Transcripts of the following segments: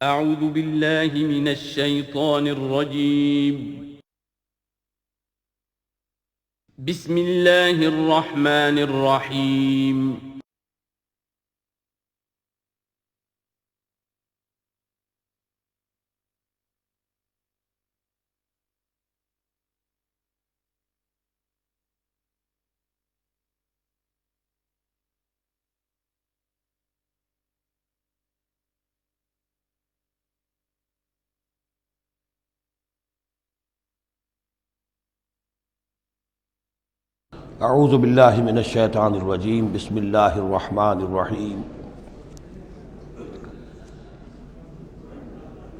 اعوذ باللہ من الشیطان الرجیم بسم اللہ الرحمن الرحیم اعوذ باللہ من الشیطان الرجیم بسم اللہ الرحمن الرحیم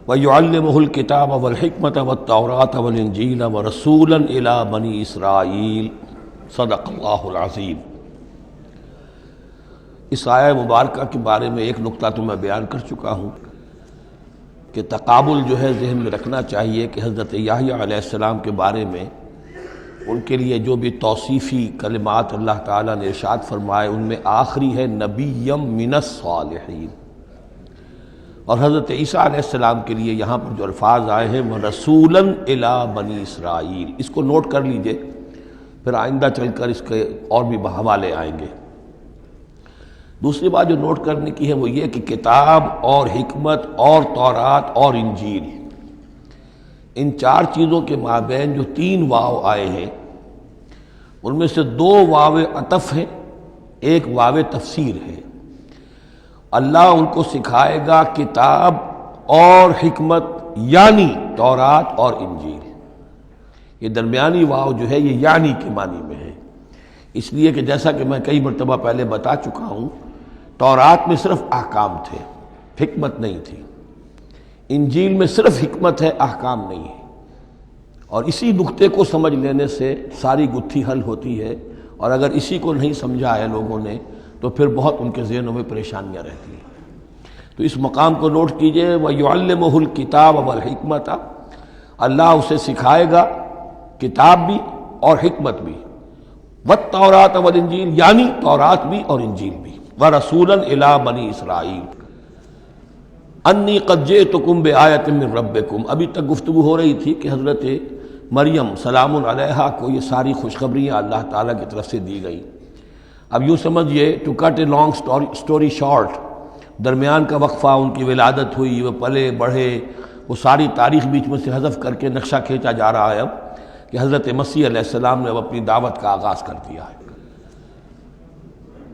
وَيُعَلِّمُهُ الْكِتَابَ وَالْحِكْمَةَ وَالتَّوْرَاةَ وَالْإِنْجِيلَ وَرَسُولًا إِلَى بَنِي إِسْرَائِيلَ صدق اللہ العظیم۔ اس آیہ مبارکہ کے بارے میں ایک نقطہ تو میں بیان کر چکا ہوں کہ تقابل جو ہے ذہن میں رکھنا چاہیے کہ حضرت یحییٰ علیہ السلام کے بارے میں ان کے لیے جو بھی توصیفی کلمات اللہ تعالیٰ نے ارشاد فرمائے ان میں آخری ہے نبیم من الصالحین، اور حضرت عیسیٰ علیہ السلام کے لیے یہاں پر جو الفاظ آئے ہیں وہ رسولاً الی بنی اسرائیل، اس کو نوٹ کر لیجئے، پھر آئندہ چل کر اس کے اور بھی حوالے آئیں گے۔ دوسری بات جو نوٹ کرنے کی ہے وہ یہ کہ کتاب اور حکمت اور تورات اور انجیل، ان چار چیزوں کے مابین جو تین واو آئے ہیں ان میں سے دو واو عطف ہیں، ایک واو تفسیر ہے۔ اللہ ان کو سکھائے گا کتاب اور حکمت، یعنی تورات اور انجیل۔ یہ درمیانی واو جو ہے یہ یعنی کے معنی میں ہے، اس لیے کہ جیسا کہ میں کئی مرتبہ پہلے بتا چکا ہوں، تورات میں صرف احکام تھے، حکمت نہیں تھی۔ انجیل میں صرف حکمت ہے، احکام نہیں ہے، اور اسی نقطے کو سمجھ لینے سے ساری گتھی حل ہوتی ہے، اور اگر اسی کو نہیں سمجھا ہے لوگوں نے تو پھر بہت ان کے ذہنوں میں پریشانیاں رہتی ہیں۔ تو اس مقام کو نوٹ کیجئے، وَيُعَلِّمُهُ الْكِتَابَ وَالْحِكْمَةَ، اللہ اسے سکھائے گا کتاب بھی اور حکمت بھی، وَالتَّوْرَاةَ وَالْإِنْجِيلَ، یعنی تورات بھی اور انجیل بھی، وَرَسُولًا إِلَىٰ بَنِي إِسْرَائِيلَ انی قد جئتکم بآیۃ من ربکم۔ ابھی تک گفتگو ہو رہی تھی کہ حضرت مریم سلام علیہا کو یہ ساری خوشخبریاں اللہ تعالیٰ کی طرف سے دی گئیں۔ اب یوں سمجھیے، to cut a long story short, درمیان کا وقفہ، ان کی ولادت ہوئی، وہ پلے بڑھے، وہ ساری تاریخ بیچ میں سے حذف کر کے نقشہ کھینچا جا رہا ہے اب کہ حضرت مسیح علیہ السلام نے اب اپنی دعوت کا آغاز کر دیا ہے۔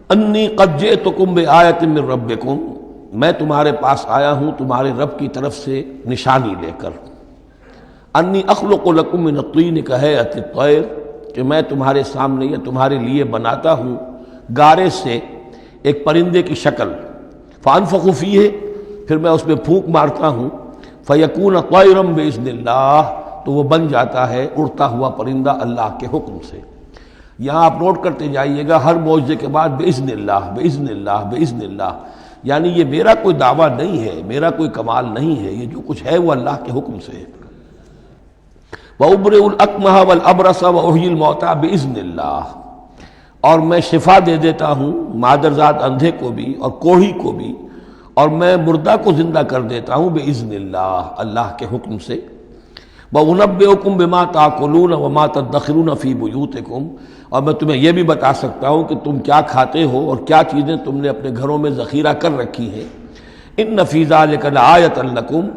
انی قد جئتکم بآیۃ من ربکم، میں تمہارے پاس آیا ہوں تمہارے رب کی طرف سے نشانی لے کر۔ انی اخلق لکم من الطین کہیئۃ الطیر، کہ میں تمہارے سامنے یا تمہارے لیے بناتا ہوں گارے سے ایک پرندے کی شکل، فانفخ فیہ، پھر میں اس میں پھونک مارتا ہوں، فیکون طیرا باذن اللہ، تو وہ بن جاتا ہے اڑتا ہوا پرندہ اللہ کے حکم سے۔ یہاں آپ نوٹ کرتے جائیے گا، ہر معجزے کے بعد باذن اللہ باذن اللہ باذن اللہ، یعنی یہ میرا کوئی دعویٰ نہیں ہے، میرا کوئی کمال نہیں ہے، یہ جو کچھ ہے وہ اللہ کے حکم سے ہے۔ وَأُبْرِئُ الْأَكْمَحَ وَالْأَبْرَصَ وَأُحْيِي الْمَوْتَىٰ بِإِذْنِ اللَّهِ، اور میں شفا دے دیتا ہوں مادرزاد اندھے کو بھی اور کوڑھی کو بھی، اور میں مردہ کو زندہ کر دیتا ہوں بِإِذْنِ اللَّهِ، اللہ کے حکم سے۔ وَأُنَبِّئُكُم بِمَا تَأْكُلُونَ وَمَا تَدَّخِرُونَ فِي بُيُوتِكُمْ، اور میں تمہیں یہ بھی بتا سکتا ہوں کہ تم کیا کھاتے ہو اور کیا چیزیں تم نے اپنے گھروں میں ذخیرہ کر رکھی ہیں۔ ان فی ذلک لآیۃ لکم،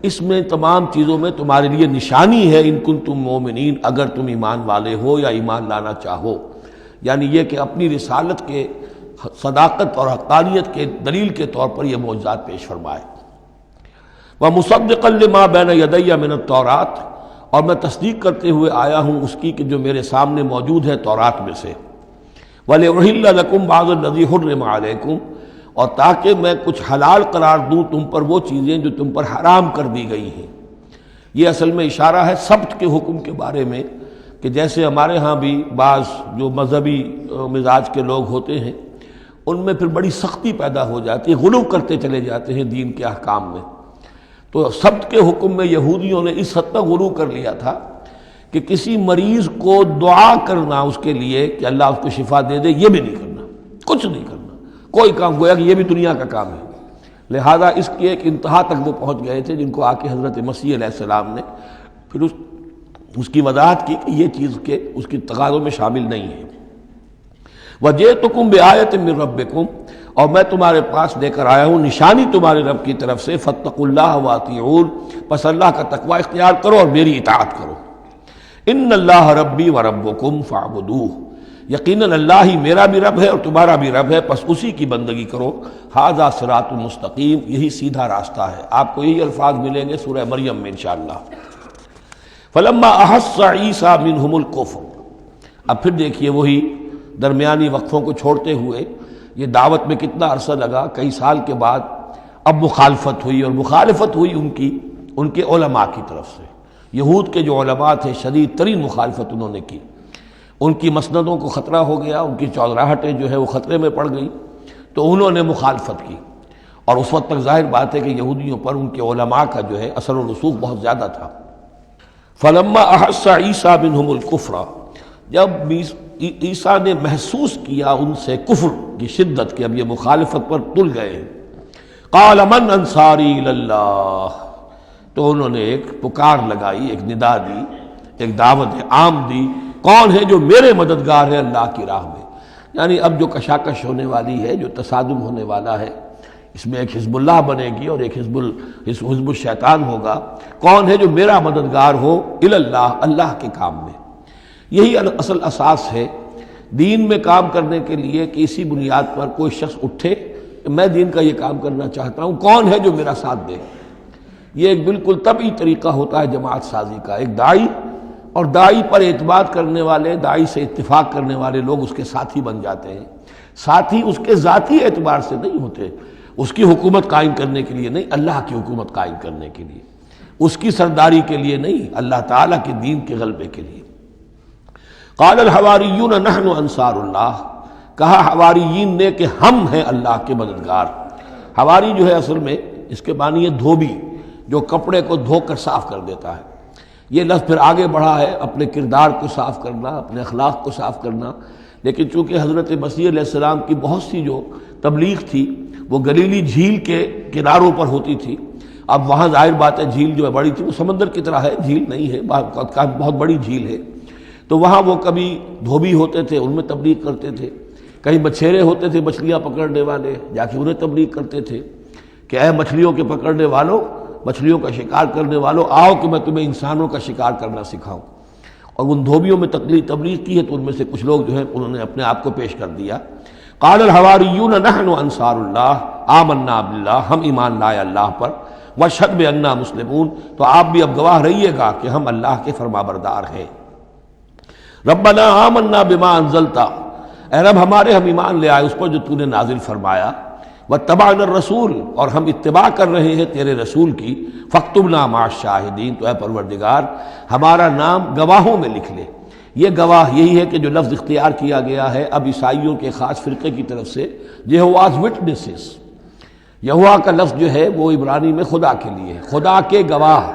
اس میں تمام چیزوں میں تمہارے لیے نشانی ہے، ان کنتم مومنین، اگر تم ایمان والے ہو یا ایمان لانا چاہو، یعنی یہ کہ اپنی رسالت کے صداقت اور حقانیت کے دلیل کے طور پر یہ معجزات پیش فرمائے۔ وَمُصَدِّقًا لِمَا بَيْنَ يَدَيَّ مِنَ التَّوْرَاةِ، اور میں تصدیق کرتے ہوئے آیا ہوں اس کی کہ جو میرے سامنے موجود ہے تورات میں سے۔ وَلِأُحِلَّ لَكُمْ بَعْضَ الَّذِي حُرِّمَ عَلَيْكُمْ، اور تاکہ میں کچھ حلال قرار دوں تم پر وہ چیزیں جو تم پر حرام کر دی گئی ہیں۔ یہ اصل میں اشارہ ہے سبت کے حکم کے بارے میں، کہ جیسے ہمارے ہاں بھی بعض جو مذہبی مزاج کے لوگ ہوتے ہیں ان میں پھر بڑی سختی پیدا ہو جاتی ہے، غلو کرتے چلے جاتے ہیں دین کے احکام میں۔ تو سبت کے حکم میں یہودیوں نے اس حد تک غلو کر لیا تھا کہ کسی مریض کو دعا کرنا اس کے لیے کہ اللہ اس کو شفا دے دے، یہ بھی نہیں کرنا، کچھ نہیں کرنا، کوئی کام، گویا کہ یہ بھی دنیا کا کام ہے۔ لہذا اس کی ایک انتہا تک وہ پہنچ گئے تھے جن کو آ کے حضرت مسیح علیہ السلام نے پھر اس کی وضاحت کی کہ یہ چیز کے اس کی تقاضوں میں شامل نہیں ہے۔ وَجِئْتُكُمْ بِآیَةٍ مِّن رَبِّكُمْ، اور میں تمہارے پاس لے کر آیا ہوں نشانی تمہارے رب کی طرف سے، فَاتَّقُوا اللَّهَ وَأَطِیعُونِ، پس اللہ کا تقوی اختیار کرو اور میری اطاعت کرو۔ ان اللہ ربی و ربکم فاعبدوہ، یقیناً اللہ ہی میرا بھی رب ہے اور تمہارا بھی رب ہے، پس اسی کی بندگی کرو۔ ھذا صراط مستقیم، یہی سیدھا راستہ ہے۔ آپ کو یہی الفاظ ملیں گے سورہ مریم میں انشاءاللہ۔ فلما احس عیسیٰ منہم الکفر، اب پھر دیکھیے وہی درمیانی وقفوں کو چھوڑتے ہوئے یہ دعوت میں کتنا عرصہ لگا، کئی سال کے بعد اب مخالفت ہوئی، اور مخالفت ہوئی ان کے علماء کی طرف سے۔ یہود کے جو علماء تھے شدید ترین مخالفت انہوں نے کی، ان کی مسندوں کو خطرہ ہو گیا، ان کی چودراہٹیں جو ہے وہ خطرے میں پڑ گئی، تو انہوں نے مخالفت کی، اور اس وقت تک ظاہر بات ہے کہ یہودیوں پر ان کے علماء کا جو ہے اثر و رسوخ بہت زیادہ تھا۔ فلما احس عیسیٰ منہم الکفر، جب عیسیٰ نے محسوس کیا ان سے کفر کی شدت کہ اب یہ مخالفت پر تل گئے ہیں، قال من انصاری الی اللہ، تو انہوں نے ایک پکار لگائی، ایک ندا دی، ایک دعوت عام دی، کون ہے جو میرے مددگار ہے اللہ کی راہ میں؟ یعنی اب جو کشاکش ہونے والی ہے، جو تصادم ہونے والا ہے، اس میں ایک حزب اللہ بنے گی اور ایک حزب الشیطان ہوگا، کون ہے جو میرا مددگار ہو الی اللہ، اللہ کے کام میں۔ یہی اصل اساس ہے دین میں کام کرنے کے لیے کہ اسی بنیاد پر کوئی شخص اٹھے کہ میں دین کا یہ کام کرنا چاہتا ہوں، کون ہے جو میرا ساتھ دے۔ یہ ایک بالکل طبعی طریقہ ہوتا ہے جماعت سازی کا، ایک داعی اور داعی پر اعتماد کرنے والے، داعی سے اتفاق کرنے والے لوگ اس کے ساتھی بن جاتے ہیں۔ ساتھی اس کے ذاتی اعتبار سے نہیں ہوتے، اس کی حکومت قائم کرنے کے لیے نہیں، اللہ کی حکومت قائم کرنے کے لیے، اس کی سرداری کے لیے نہیں، اللہ تعالیٰ کے دین کے غلبے کے لیے۔ قال الحواریون نحن انصار اللہ، کہا حواریین نے کہ ہم ہیں اللہ کے مددگار۔ حواری جو ہے اصل میں اس کے معنی ہے دھوبی، جو کپڑے کو دھو کر صاف کر دیتا ہے۔ یہ لفظ پھر آگے بڑھا ہے اپنے کردار کو صاف کرنا، اپنے اخلاق کو صاف کرنا، لیکن چونکہ حضرت مسیح علیہ السلام کی بہت سی جو تبلیغ تھی وہ گلیلی جھیل کے کناروں پر ہوتی تھی، اب وہاں ظاہر بات ہے جھیل جو ہے بڑی تھی، وہ سمندر کی طرح ہے، جھیل نہیں ہے، بہت بڑی جھیل ہے، تو وہاں وہ کبھی دھوبی ہوتے تھے، ان میں تبلیغ کرتے تھے، کہیں مچھیرے ہوتے تھے مچھلیاں پکڑنے والے، جا کے انہیں تبلیغ کرتے تھے کہ اے مچھلیوں کے پکڑنے والوں، مچھلیوں کا شکار کرنے والوں، آؤ کہ میں تمہیں انسانوں کا شکار کرنا سکھاؤں۔ اور ان دھوبیوں میں تبلیغ کی ہے، تو ان میں سے کچھ لوگ جو ہیں انہوں نے اپنے آپ کو پیش کر دیا۔ قال الحواریون نحن انصار اللہ آمنا باللہ، ہم ایمان لائے اللہ پر، واشہد بأننا مسلمون، تو آپ بھی اب گواہ رہیے گا کہ ہم اللہ کے فرمانبردار ہیں۔ ربنا آمنا بما انزلت، اے رب ہمارے ہم ایمان لے آئے اس پر جو تو نے نازل فرمایا، واتبعنا الرسول، اور ہم اتباع کر رہے ہیں تیرے رسول کی، فاکتبنا مع الشاہدین، تو اے پروردگار ہمارا نام گواہوں میں لکھ لے۔ یہ گواہ یہی ہے کہ جو لفظ اختیار کیا گیا ہے اب عیسائیوں کے خاص فرقے کی طرف سے، یہواز وٹنسز، یہوا کا لفظ جو ہے وہ عبرانی میں خدا کے لیے، خدا کے گواہ،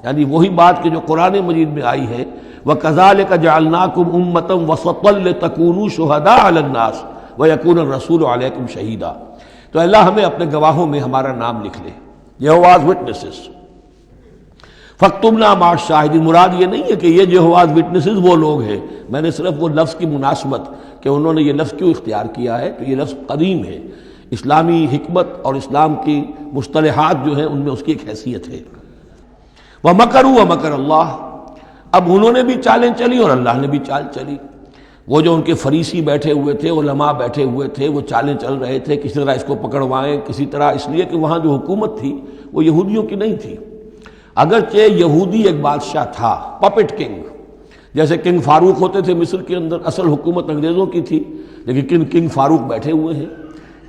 یعنی وہی بات کہ جو قرآن مجید میں آئی ہے، وَكَذَلِكَ جَعَلْنَاكُمْ أُمَّةً وَسَطًا لِتَكُونُوا شُهَدَاءَ عَلَى النَّاسِ وَيَكُونَ الرَّسُولُ عَلَيْكُمْ شَهِيدًا، تو اللہ ہمیں اپنے گواہوں میں ہمارا نام لکھ لے، یہواز وٹنسز۔ فَاكْتُبْنَا مَعَ الشَّاهِدِينَ، مراد یہ نہیں ہے کہ یہ یہواز وٹنسز وہ لوگ ہیں، میں نے صرف وہ لفظ کی مناسبت کہ انہوں نے یہ لفظ کیوں اختیار کیا ہے، تو یہ لفظ قدیم ہے، اسلامی حکمت اور اسلام کی مصطلحات جو ہیں ان میں اس کی ایک حیثیت ہے۔ وَمَكَرُوا وَمَكَرَ اللَّهُ، اب انہوں نے بھی چالیں چلی اور اللہ نے بھی چال چلی۔ وہ جو ان کے فریسی بیٹھے ہوئے تھے، علماء بیٹھے ہوئے تھے، وہ چالیں چل رہے تھے کسی طرح اس کو پکڑوائیں، کسی طرح، اس لیے کہ وہاں جو حکومت تھی وہ یہودیوں کی نہیں تھی، اگرچہ یہودی ایک بادشاہ تھا، پپٹ کنگ، جیسے کنگ فاروق ہوتے تھے مصر کے اندر، اصل حکومت انگریزوں کی تھی لیکن کنگ فاروق بیٹھے ہوئے ہیں،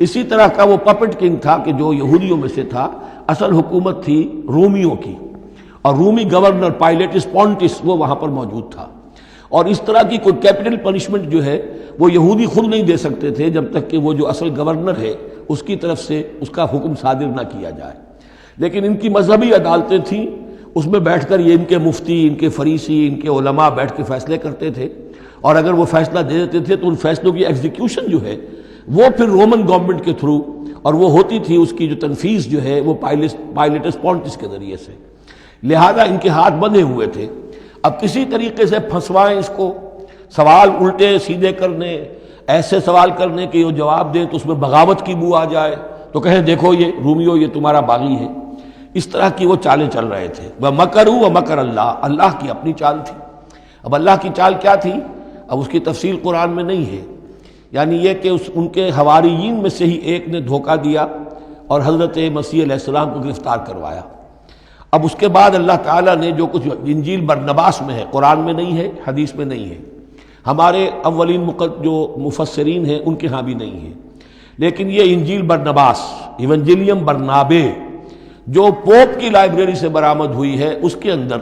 اسی طرح کا وہ پپٹ کنگ تھا کہ جو یہودیوں میں سے تھا، اصل حکومت تھی رومیوں کی، اور رومی گورنر پائلیٹس پونٹس وہ وہاں پر موجود تھا، اور اس طرح کی کوئی کیپٹل پنشمنٹ جو ہے وہ یہودی خود نہیں دے سکتے تھے جب تک کہ وہ جو اصل گورنر ہے اس کی طرف سے اس کا حکم صادر نہ کیا جائے، لیکن ان کی مذہبی عدالتیں تھیں، اس میں بیٹھ کر یہ ان کے مفتی، ان کے فریسی، ان کے علماء بیٹھ کے فیصلے کرتے تھے، اور اگر وہ فیصلہ دے دیتے تھے تو ان فیصلوں کی ایگزیکیوشن جو ہے وہ پھر رومن گورنمنٹ کے تھرو، اور وہ ہوتی تھی اس کی جو تنفیذ جو ہے وہ پائلٹس پونٹس کے ذریعے سے، لہذا ان کے ہاتھ بندھے ہوئے تھے۔ اب کسی طریقے سے پھنسوائیں اس کو، سوال الٹے سیدھے کرنے، ایسے سوال کرنے کہ وہ جواب دیں تو اس میں بغاوت کی بو آ جائے، تو کہیں دیکھو یہ رومیو یہ تمہارا باغی ہے۔ اس طرح کی وہ چالیں چل رہے تھے۔ وَمَكَرُوا وَمَكَرَ اللَّهُ، اللہ کی اپنی چال تھی۔ اب اللہ کی چال کیا تھی؟ اب اس کی تفصیل قرآن میں نہیں ہے، یعنی یہ کہ ان کے حواریین میں سے ہی ایک نے دھوکہ دیا اور حضرت مسیح علیہ السلام کو گرفتار کروایا۔ اب اس کے بعد اللہ تعالیٰ نے جو کچھ انجیل برنباس میں ہے، قرآن میں نہیں ہے، حدیث میں نہیں ہے، ہمارے اولین جو مفسرین ہیں ان کے ہاں بھی نہیں ہے، لیکن یہ انجیل برنباس، ایونجیلیم برنابے، جو پوپ کی لائبریری سے برآمد ہوئی ہے، اس کے اندر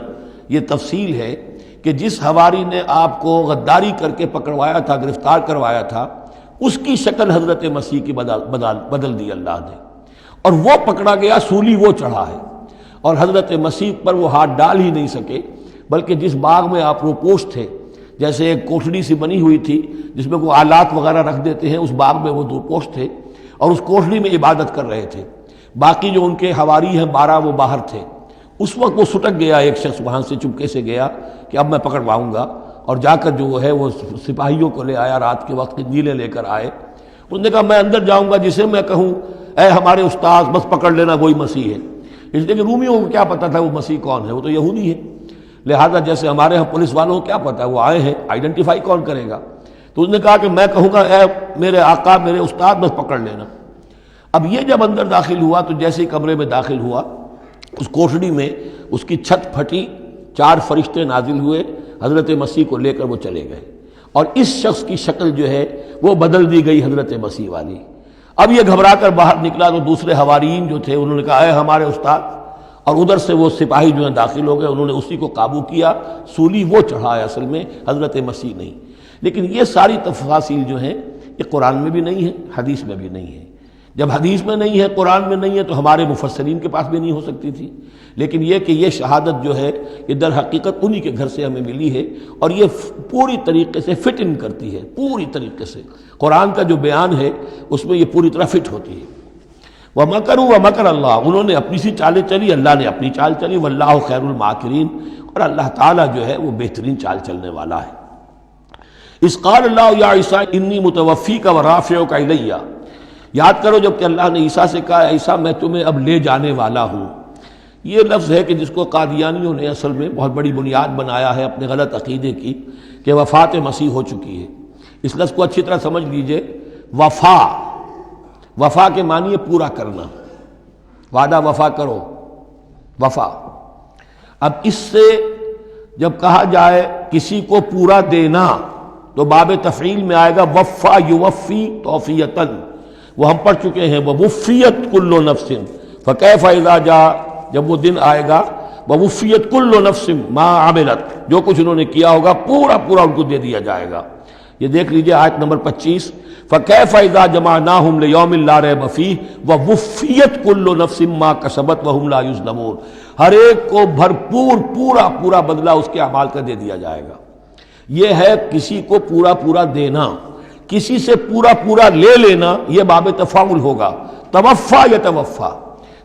یہ تفصیل ہے کہ جس حواری نے آپ کو غداری کر کے پکڑوایا تھا، گرفتار کروایا تھا، اس کی شکل حضرت مسیح کی بدل دی اللہ نے، اور وہ پکڑا گیا، سولی وہ چڑھا ہے، اور حضرت مسیح پر وہ ہاتھ ڈال ہی نہیں سکے، بلکہ جس باغ میں آپ روپوش تھے، جیسے ایک کوٹھڑی سی بنی ہوئی تھی جس میں کوئی آلات وغیرہ رکھ دیتے ہیں، اس باغ میں وہ روپوش تھے اور اس کوٹھڑی میں عبادت کر رہے تھے، باقی جو ان کے حواری ہیں 12 وہ باہر تھے۔ اس وقت وہ سٹک گیا، ایک شخص وہاں سے چپکے سے گیا کہ اب میں پکڑواؤں گا، اور جا کر جو ہے وہ سپاہیوں کو لے آیا، رات کے وقت قندیلیں لے کر آئے۔ اس نے کہا میں اندر جاؤں گا، جسے میں کہوں اے ہمارے استاد بس پکڑ لینا وہی مسیح ہے، اس لیے کہ رومیوں کو کیا پتا تھا وہ مسیح کون ہے، وہ تو یہودی ہے، لہذا جیسے ہمارے ہاں پولیس والوں کو کیا پتا ہے وہ آئے ہیں، آئیڈینٹیفائی کون کرے گا۔ تو اس نے کہا کہ میں کہوں گا اے میرے آقا میرے استاد بس پکڑ لینا۔ اب یہ جب اندر داخل ہوا تو جیسے ہی کمرے میں داخل ہوا، اس کوٹھڑی میں اس کی چھت پھٹی، 4 فرشتے نازل ہوئے، حضرت مسیح کو لے کر وہ چلے گئے، اور اس شخص کی شکل جو ہے وہ بدل دی گئی حضرت مسیح والی۔ اب یہ گھبرا کر باہر نکلا تو دوسرے حواریین جو تھے انہوں نے کہا اے ہمارے استاد، اور ادھر سے وہ سپاہی جو ہیں داخل ہو گئے، انہوں نے اسی کو قابو کیا، سولی وہ چڑھا ہے اصل میں، حضرت مسیح نہیں۔ لیکن یہ ساری تفاصیل جو ہیں یہ قرآن میں بھی نہیں ہے، حدیث میں بھی نہیں ہے۔ جب حدیث میں نہیں ہے، قرآن میں نہیں ہے، تو ہمارے مفسرین کے پاس بھی نہیں ہو سکتی تھی۔ لیکن یہ کہ یہ شہادت جو ہے یہ در حقیقت انہی کے گھر سے ہمیں ملی ہے، اور یہ پوری طریقے سے فٹ ان کرتی ہے، پوری طریقے سے قرآن کا جو بیان ہے اس میں یہ پوری طرح فٹ ہوتی ہے۔ وَمَكَرُوا وَمَكَرَ اللَّهُ، انہوں نے اپنی سی چالیں چلی، اللہ نے اپنی چال چلی، وَاللَّهُ خَيْرُ الْمَاكِرِينَ، اور اللہ تعالیٰ جو ہے وہ بہترین چال چلنے والا ہے۔ اِذْ قَالَ اللَّهُ يَا عِيسَىٰ إِنِّي مُتَوَفِّيكَ وَرَافِعُكَ إِلَيَّ، یاد کرو جب کہ اللہ نے عیسیٰ سے کہا عیسیٰ میں تمہیں اب لے جانے والا ہوں۔ یہ لفظ ہے کہ جس کو قادیانیوں نے اصل میں بہت بڑی بنیاد بنایا ہے اپنے غلط عقیدے کی، کہ وفات مسیح ہو چکی ہے۔ اس لفظ کو اچھی طرح سمجھ لیجئے، وفا، وفا کے معنی ہے پورا کرنا، وعدہ وفا کرو، وفا۔ اب اس سے جب کہا جائے کسی کو پورا دینا تو باب تفعیل میں آئے گا وفا یوفی توفیتاً، وہ ہم پڑھ چکے ہیں، ووفیت کل نفس فکیف اذا جاء، جب وہ دن آئے گا ووفیت کل نفس ما عملت، جو کچھ انہوں نے کیا ہوگا پورا پورا ان کو دے دیا جائے گا۔ یہ دیکھ لیجئے آیت نمبر 25، فَكَيْفَ إِذَا جَمَعْنَاهُمْ لِيَوْمٍ لَا رَيْبَ فِيهِ وَوُفِّيَتْ كُلُّ نَفْسٍ مَا كَسَبَتْ وَهُمْ لَا يُظْلَمُونَ، ہر ایک کو بھرپور پورا پورا بدلہ اس کے اعمال کا دے دیا جائے گا۔ یہ ہے کسی کو پورا پورا دینا، کسی سے پورا پورا لے لینا، یہ باب تفاعل ہوگا، توفا یا توفا،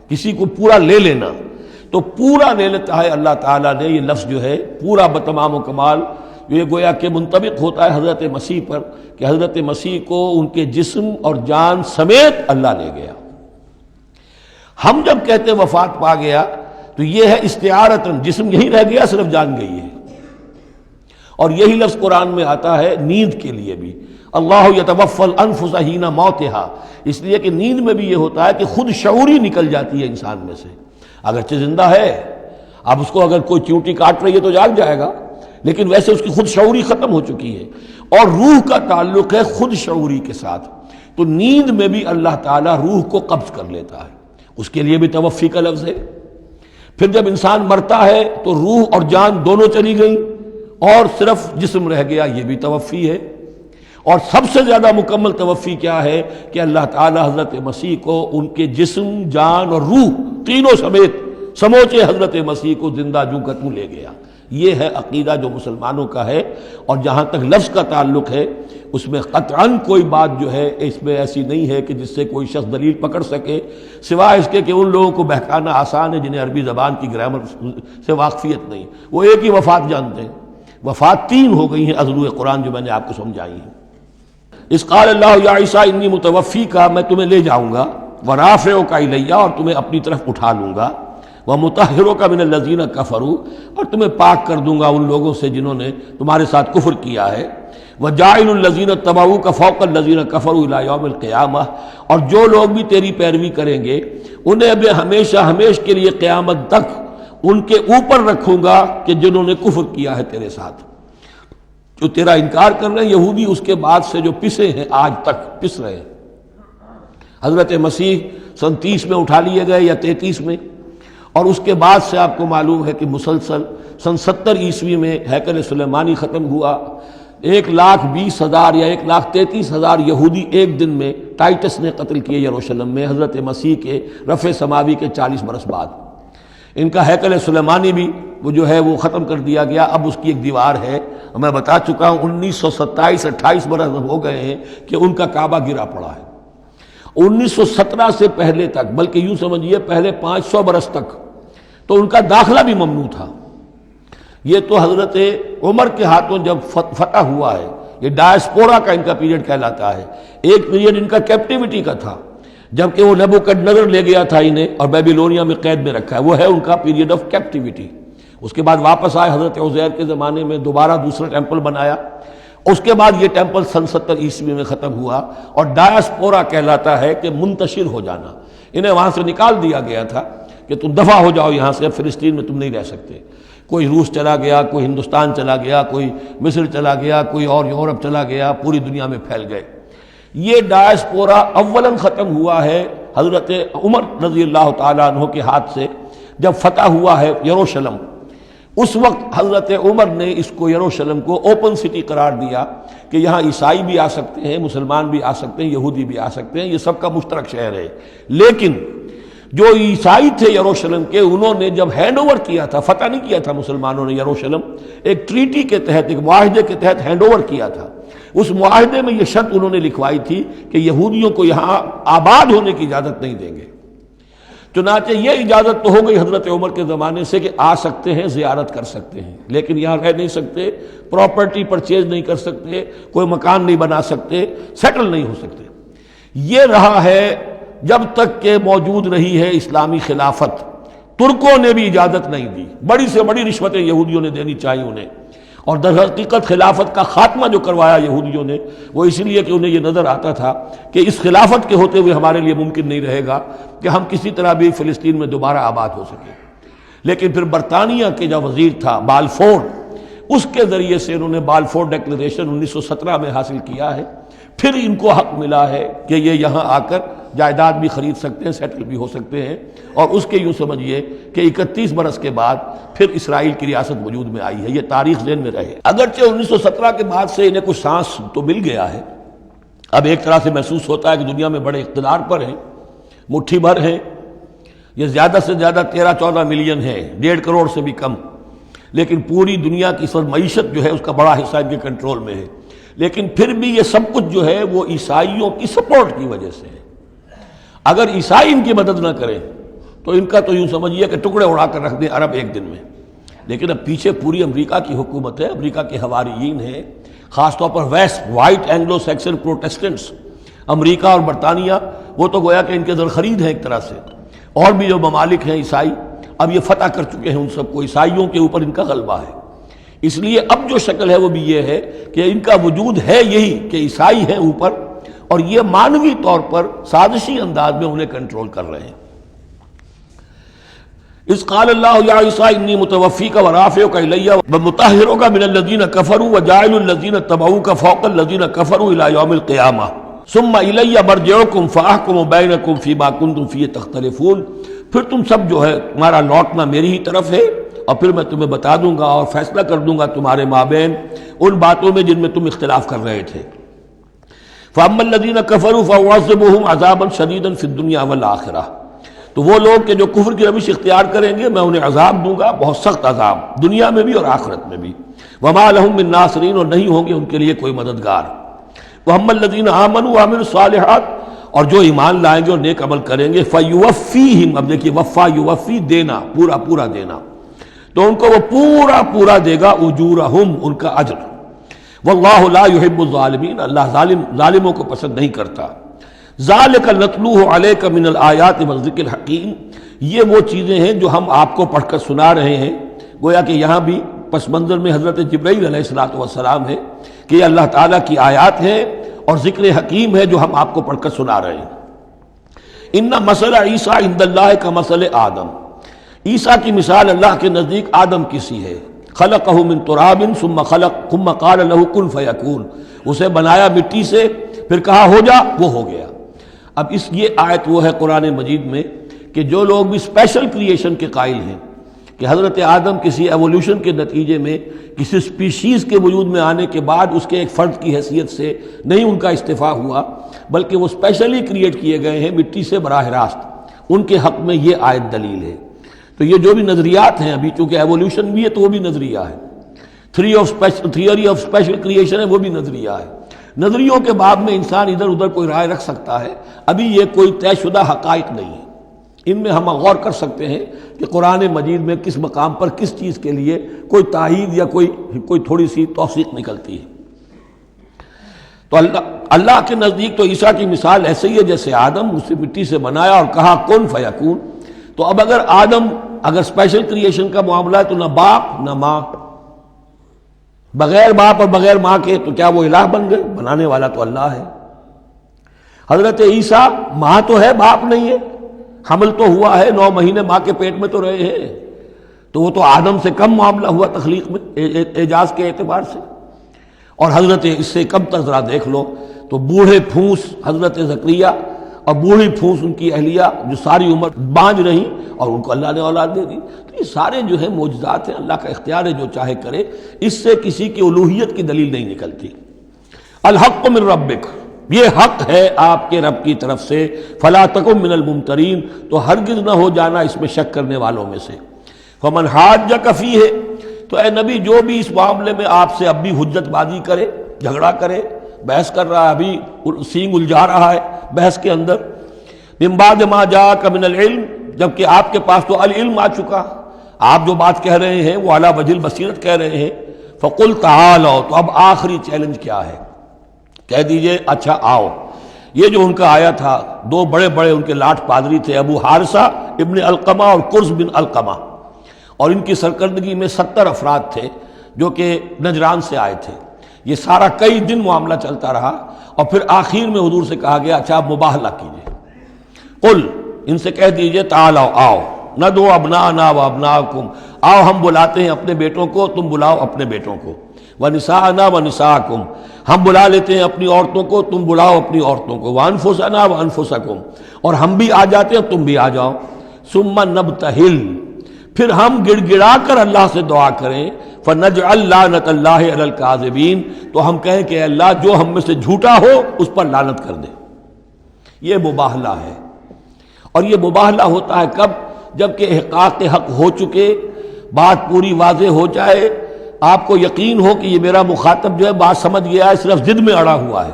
کسی کو پورا لے لینا، تو پورا لے لیتا ہے اللہ تعالیٰ نے۔ یہ لفظ جو ہے پورا بتمام و کمال، یہ گویا کہ منطبق ہوتا ہے حضرت مسیح پر، کہ حضرت مسیح کو ان کے جسم اور جان سمیت اللہ لے گیا۔ ہم جب کہتے وفات پا گیا تو یہ ہے استعارتاً، جسم یہی رہ گیا، صرف جان گئی ہے۔ اور یہی لفظ قرآن میں آتا ہے نیند کے لیے بھی، اللہ یتوفی الانفس حین موتہا، اس لیے کہ نیند میں بھی یہ ہوتا ہے کہ خود شعوری نکل جاتی ہے انسان میں سے، اگرچہ زندہ ہے، اب اس کو اگر کوئی چیونٹی کاٹ رہی ہے تو جاگ جائے گا، لیکن ویسے اس کی خود شعوری ختم ہو چکی ہے، اور روح کا تعلق ہے خود شعوری کے ساتھ۔ تو نیند میں بھی اللہ تعالیٰ روح کو قبض کر لیتا ہے، اس کے لیے بھی توفی کا لفظ ہے۔ پھر جب انسان مرتا ہے تو روح اور جان دونوں چلی گئیں اور صرف جسم رہ گیا، یہ بھی توفی ہے۔ اور سب سے زیادہ مکمل توفی کیا ہے کہ اللہ تعالیٰ حضرت مسیح کو ان کے جسم، جان اور روح تینوں سمیت سموچے حضرت مسیح کو زندہ جو کر لے گیا۔ یہ ہے عقیدہ جو مسلمانوں کا ہے، اور جہاں تک لفظ کا تعلق ہے اس میں قطعاً کوئی بات جو ہے اس میں ایسی نہیں ہے کہ جس سے کوئی شخص دلیل پکڑ سکے، سوائے اس کے کہ ان لوگوں کو بہکانا آسان ہے جنہیں عربی زبان کی گرامر سے واقفیت نہیں، وہ ایک ہی وفات جانتے ہیں۔ وفات 3 ہو گئی ہیں اضلوع قرآن جو میں نے آپ کو سمجھائی ہیں۔ اس قال اللہ یا عیسیٰ انی متوفیک، میں تمہیں لے جاؤں گا، ورافعک الیہ، اور تمہیں اپنی طرف اٹھا لوں گا، ومطہرک من الذین کفروا، اور تمہیں پاک کر دوں گا ان لوگوں سے جنہوں نے تمہارے ساتھ کفر کیا ہے، وجاعل الذین اتبعوک فوق الذین کفروا الی یوم القیامہ، اور جو لوگ بھی تیری پیروی کریں گے انہیں بھی ہمیشہ ہمیشہ کے لیے قیامت تک ان کے اوپر رکھوں گا کہ جنہوں نے کفر کیا ہے تیرے ساتھ، جو تیرا انکار کر رہے ہیں یہودی، اس کے بعد سے جو پسے ہیں آج تک پس رہے ہیں۔ حضرت مسیح سن 30 میں اٹھا لیے گئے یا 33 میں، اور اس کے بعد سے آپ کو معلوم ہے کہ مسلسل سن 70 عیسوی میں ہیکل سلیمانی ختم ہوا، 1,20,000 یا 1,33,000 یہودی ایک دن میں ٹائٹس نے قتل کیے یروشلم میں، حضرت مسیح کے رفع سماوی کے 40 برس بعد۔ ان کا ہیکل سلیمانی بھی وہ جو ہے وہ ختم کر دیا گیا، اب اس کی ایک دیوار ہے، میں بتا چکا ہوں 1927-28 برس ہو گئے ہیں کہ ان کا کعبہ گرا پڑا ہے۔ 1917 سے پہلے تک، بلکہ یوں سمجھیے پہلے 500 برس تک تو ان کا داخلہ بھی ممنوع تھا۔ یہ تو حضرت عمر کے ہاتھوں جب فتح ہوا ہے، یہ ڈائسپورا کا ان کا پیریڈ کہلاتا ہے۔ ایک پیریڈ ان کا کیپٹیوٹی کا تھا، جبکہ وہ نیبوکڈنیزر لے گیا تھا انہیں اور بیبیلونیا میں قید میں رکھا ہے، وہ ہے ان کا پیریڈ آف کیپٹیوٹی۔ اس کے بعد واپس آئے، حضرت عزیر کے زمانے میں دوبارہ دوسرا ٹیمپل بنایا، اس کے بعد یہ ٹیمپل سن 70 عیسوی میں ختم ہوا، اور ڈائسپورا کہلاتا ہے کہ منتشر ہو جانا۔ انہیں وہاں سے نکال دیا گیا تھا کہ تم دفع ہو جاؤ یہاں سے، فلسطین میں تم نہیں رہ سکتے۔ کوئی روس چلا گیا، کوئی ہندوستان چلا گیا، کوئی مصر چلا گیا، کوئی اور یورپ چلا گیا، پوری دنیا میں پھیل گئے۔ یہ ڈائسپورا اولاً ختم ہوا ہے حضرت عمر رضی اللہ تعالیٰ عنہ کے ہاتھ سے، جب فتح ہوا ہے یروشلم۔ اس وقت حضرت عمر نے اس کو یروشلم کو اوپن سٹی قرار دیا کہ یہاں عیسائی بھی آ سکتے ہیں، مسلمان بھی آ سکتے ہیں، یہودی بھی آ سکتے ہیں، یہ سب کا مشترک شہر ہے۔ لیکن جو عیسائی تھے یروشلم کے، انہوں نے جب ہینڈ اوور کیا تھا، فتح نہیں کیا تھا مسلمانوں نے یروشلم، ایک ٹریٹی کے تحت، ایک معاہدے کے تحت ہینڈ اوور کیا تھا۔ اس معاہدے میں یہ شرط انہوں نے لکھوائی تھی کہ یہودیوں کو یہاں آباد ہونے کی اجازت نہیں دیں گے۔ چنانچہ یہ اجازت تو ہو گئی حضرت عمر کے زمانے سے کہ آ سکتے ہیں، زیارت کر سکتے ہیں، لیکن یہاں رہ نہیں سکتے، پراپرٹی پرچیز نہیں کر سکتے، کوئی مکان نہیں بنا سکتے، سیٹل نہیں ہو سکتے۔ یہ رہا ہے جب تک کہ موجود رہی ہے اسلامی خلافت۔ ترکوں نے بھی اجازت نہیں دی، بڑی سے بڑی رشوتیں یہودیوں نے دینی چاہیے انہیں، اور در حقیقت خلافت کا خاتمہ جو کروایا یہودیوں نے وہ اس لیے کہ انہیں یہ نظر آتا تھا کہ اس خلافت کے ہوتے ہوئے ہمارے لیے ممکن نہیں رہے گا کہ ہم کسی طرح بھی فلسطین میں دوبارہ آباد ہو سکیں۔ لیکن پھر برطانیہ کے جو وزیر تھا بالفور، اس کے ذریعے سے انہوں نے بالفور ڈیکلریشن 1917 میں حاصل کیا ہے۔ پھر ان کو حق ملا ہے کہ یہ یہاں آ کر جائیداد بھی خرید سکتے ہیں، سیٹل بھی ہو سکتے ہیں، اور اس کے یوں سمجھیے کہ 31 برس کے بعد پھر اسرائیل کی ریاست وجود میں آئی ہے۔ یہ تاریخ ذہن میں رہے۔ اگرچہ 1917 کے بعد سے انہیں کچھ سانس تو مل گیا ہے، اب ایک طرح سے محسوس ہوتا ہے کہ دنیا میں بڑے اقتدار پر ہیں، مٹھی بھر ہیں، یہ زیادہ سے زیادہ 13-14 ملین ہے، 1.5 کروڑ سے بھی کم، لیکن پوری دنیا کی سب معیشت جو ہے اس کا بڑا حصہ ان کے کنٹرول میں ہے۔ لیکن پھر بھی یہ سب کچھ جو ہے وہ عیسائیوں کی سپورٹ کی وجہ سے ہے۔ اگر عیسائی ان کی مدد نہ کریں تو ان کا تو یوں سمجھیے کہ ٹکڑے اڑا کر رکھ دیں عرب ایک دن میں۔ لیکن اب پیچھے پوری امریکہ کی حکومت ہے، امریکہ کے حواریین ہیں، خاص طور پر west white Anglo Saxon Protestants, امریکہ اور برطانیہ، وہ تو گویا کہ ان کے زرخرید ہیں ایک طرح سے، اور بھی جو ممالک ہیں عیسائی، اب یہ فتح کر چکے ہیں ان سب کو، عیسائیوں کے اوپر ان کا غلبہ ہے۔ اس لیے اب جو شکل ہے وہ بھی یہ ہے کہ ان کا وجود ہے یہی کہ عیسائی ہیں اوپر، اور یہ معنوی طور پر سازشی انداز میں انہیں کنٹرول کر رہے ہیں۔ اذ قال اللہ یا عیسیٰ انی متوفیک ورافعک الی ومطہرک من الذین کفروا وجاعل الذین اتبعوک فوق الذین کفروا الی یوم القیامہ ثم الی مرجعکم فاحکم بینکم فیما کنتم فیہ تختلفون۔ پھر تم سب جو ہے تمہارا لوٹنا میری ہی طرف ہے، اور پھر میں تمہیں بتا دوں گا اور فیصلہ کر دوں گا تمہارے مابین ان باتوں میں جن میں تم اختلاف کر رہے تھے۔ فَأَمَّا الَّذِينَ كَفَرُوا فَأُعَذِّبُهُمْ عَذَابًا شَدِيدًا فِي الدُّنْيَا وَالْآخِرَةِ، تو وہ لوگ کہ جو کفر کی روش اختیار کریں گے میں انہیں عذاب دوں گا، بہت سخت عذاب، دنیا میں بھی اور آخرت میں بھی۔ وما لهم من ناصرین، اور نہیں ہوں گے ان کے لیے کوئی مددگار۔ وَأَمَّا الَّذِينَ آمَنُوا وَعَمِلُوا الصَّالِحَاتِ، اور جو ایمان لائیں گے اور نیک عمل کریں گے، فَيُوَفِّيهِمْ، اب دیکھیے وفا یوفی دینا، پورا پورا دینا، تو ان کو وہ پورا پورا دے گا، اجورہم، ان کا اجر۔ واللہ لا يحب الظالمین، اللہ ظالموں کو پسند نہیں کرتا۔ ذالک نتلوہ علیک من الآیات والذکر الحکیم، یہ وہ چیزیں ہیں جو ہم آپ کو پڑھ کر سنا رہے ہیں۔ گویا کہ یہاں بھی پس منظر میں حضرت جبرائیل علیہ الصلوۃ والسلام ہے کہ یہ اللہ تعالیٰ کی آیات ہیں اور ذکر حکیم ہے جو ہم آپ کو پڑھ کر سنا رہے ہیں۔ ان مثل عیسیٰ عند اللہ کا مثل آدم، عیسیٰ کی مثال اللہ کے نزدیک آدم کی سی ہے۔ خلقہ من تراب ثم قال له کن فیکون، اسے بنایا مٹی سے پھر کہا ہو جا، وہ ہو گیا۔ اب یہ آیت وہ ہے قرآن مجید میں کہ جو لوگ بھی اسپیشل کریشن کے قائل ہیں کہ حضرت آدم کسی ایولیوشن کے نتیجے میں کسی سپیشیز کے وجود میں آنے کے بعد اس کے ایک فرد کی حیثیت سے نہیں ان کا استفاع ہوا، بلکہ وہ اسپیشلی کریٹ کیے گئے ہیں مٹی سے براہ راست، ان کے حق میں یہ آیت دلیل ہے۔ تو یہ جو بھی نظریات ہیں ابھی، چونکہ ایولیوشن بھی ہے تو وہ بھی نظریہ ہے، تھیوری آف اسپیشل کریشن ہے وہ بھی نظریہ ہے۔ نظریوں کے باب میں انسان ادھر ادھر کوئی رائے رکھ سکتا ہے، ابھی یہ کوئی طے شدہ حقائق نہیں ہے۔ ان میں ہم غور کر سکتے ہیں کہ قرآن مجید میں کس مقام پر کس چیز کے لیے کوئی تائید یا کوئی تھوڑی سی توثیق نکلتی ہے۔ تو اللہ کے نزدیک تو عیسیٰ کی مثال ایسے ہی ہے جیسے آدم، اسے مٹی سے بنایا اور کہا کن فیکون۔ تو اب اگر آدم اگر اسپیشل کریشن کا معاملہ ہے تو نہ باپ نہ ماں، بغیر باپ اور بغیر ماں کے، تو کیا وہ الہ بن گئے؟ بنانے والا تو اللہ ہے۔ حضرت عیسیٰ ماں تو ہے، باپ نہیں ہے، حمل تو ہوا ہے، 9 مہینے ماں کے پیٹ میں تو رہے ہیں، تو وہ تو آدم سے کم معاملہ ہوا تخلیق میں اعجاز کے اعتبار سے۔ اور حضرت اس سے کم تر ذرا دیکھ لو تو بوڑھے پھونس حضرت زکریا اور بوڑھی پھونس ان کی اہلیہ جو ساری عمر بانج رہیں اور ان کو اللہ نے اولاد دے دی۔ تو یہ سارے جو ہیں معجزات ہیں، اللہ کا اختیار ہے، جو چاہے کرے، اس سے کسی کی الوہیت کی دلیل نہیں نکلتی۔ الحق من ربک، یہ حق ہے آپ کے رب کی طرف سے، فلا تکن من الممترین، تو ہرگز نہ ہو جانا اس میں شک کرنے والوں میں سے۔ فمن حاجک فیہ، تو اے نبی جو بھی اس معاملے میں آپ سے اب بھی حجت بازی کرے، جھگڑا کرے، بحث کر رہا ہے، ابھی سینگ الجھا رہا ہے بحث کے اندر، من بعد ما جاءک من العلم، جبکہ آپ کے پاس تو العلم آ چکا، آپ جو بات کہہ رہے ہیں وہ علی وجہ البصیرت کہہ رہے ہیں، فقل تعالوا، تو اب آخری چیلنج کیا ہے؟ کہہ دیجئے اچھا آؤ۔ یہ جو ان کا آیا تھا، 2 بڑے بڑے ان کے لاٹ پادری تھے، ابو حارثہ ابن علقمہ اور قرظ بن علقمہ، اور ان کی سرکردگی میں 70 افراد تھے جو کہ نجران سے آئے تھے۔ یہ سارا کئی دن معاملہ چلتا رہا، اور پھر آخر میں حضور سے کہا گیا اچھا آپ مباہلہ کیجئے، قل، ان سے کہہ دیجئے تعالوا، آؤ، ندعو ابناءنا وابناءکم، آؤ ہم بلاتے ہیں اپنے بیٹوں کو، تم بلاؤ اپنے بیٹوں کو، ونساءنا ونساءکم، ہم بلا لیتے ہیں اپنی عورتوں کو، تم بلاؤ اپنی عورتوں کو، وانفسنا وانفسکم، اور ہم بھی آ جاتے ہیں تم بھی آ جاؤ، ثم نبتہل، پھر ہم گڑ گڑا کر اللہ سے دعا کریں، فنجعل لعنت اللہ علی الکاذبین، تو ہم کہیں کہ اے اللہ جو ہم میں سے جھوٹا ہو اس پر لعنت کر دے۔ یہ مباہلہ ہے، اور یہ مباہلہ ہوتا ہے کب؟ جب کہ احقاق حق ہو چکے، بات پوری واضح ہو جائے، آپ کو یقین ہو کہ یہ میرا مخاطب جو ہے بات سمجھ گیا ہے، صرف ضد میں اڑا ہوا ہے،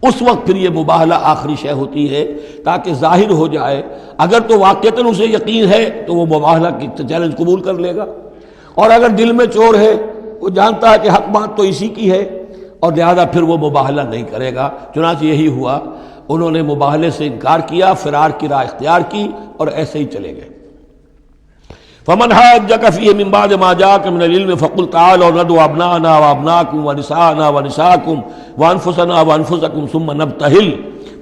اس وقت پھر یہ مباہلہ آخری شے ہوتی ہے تاکہ ظاہر ہو جائے۔ اگر تو واقعتاً اسے یقین ہے تو وہ مباہلہ کی چیلنج قبول کر لے گا، اور اگر دل میں چور ہے، وہ جانتا ہے کہ حق بات تو اسی کی ہے، اور لہذا پھر وہ مباہلہ نہیں کرے گا۔ چنانچہ یہی ہوا، انہوں نے مباہلے سے انکار کیا، فرار کی راہ اختیار کی، اور ایسے ہی چلے گئے۔ فمن حاجک فیہ من بعد ما جاءک من العلم فقل تعالوا ندعو ابناءنا وابناءکم ونساءنا ونساءکم وانفسنا وانفسکم ثم نبتہل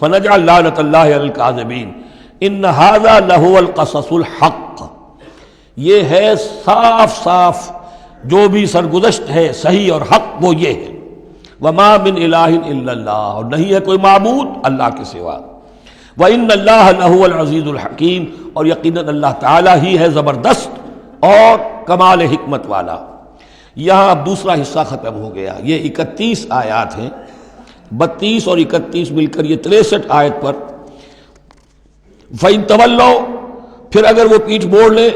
فنجعل لعنت اللہ علی الکاذبین ان ھذا لہو القصص الحق، یہ ہے صاف صاف جو بھی سرگزشت ہے صحیح اور حق، وہ یہ ہے، وما من الہ الا اللہ، اور نہیں ہے کوئی معبود اللہ کے سوا، وَإِنَّ اللَّهَ لَهُوَ الْعَزِيزُ الْحَكِيمُ، اور یقیناً اللہ تعالیٰ ہی ہے زبردست اور کمال حکمت والا۔ یہاں اب دوسرا حصہ ختم ہو گیا، یہ 31 آیات ہیں، 32 اور 31 مل کر یہ 63 آیت پر۔ فَإِن تَوَلَّوْا، پھر اگر وہ پیٹھ موڑ لیں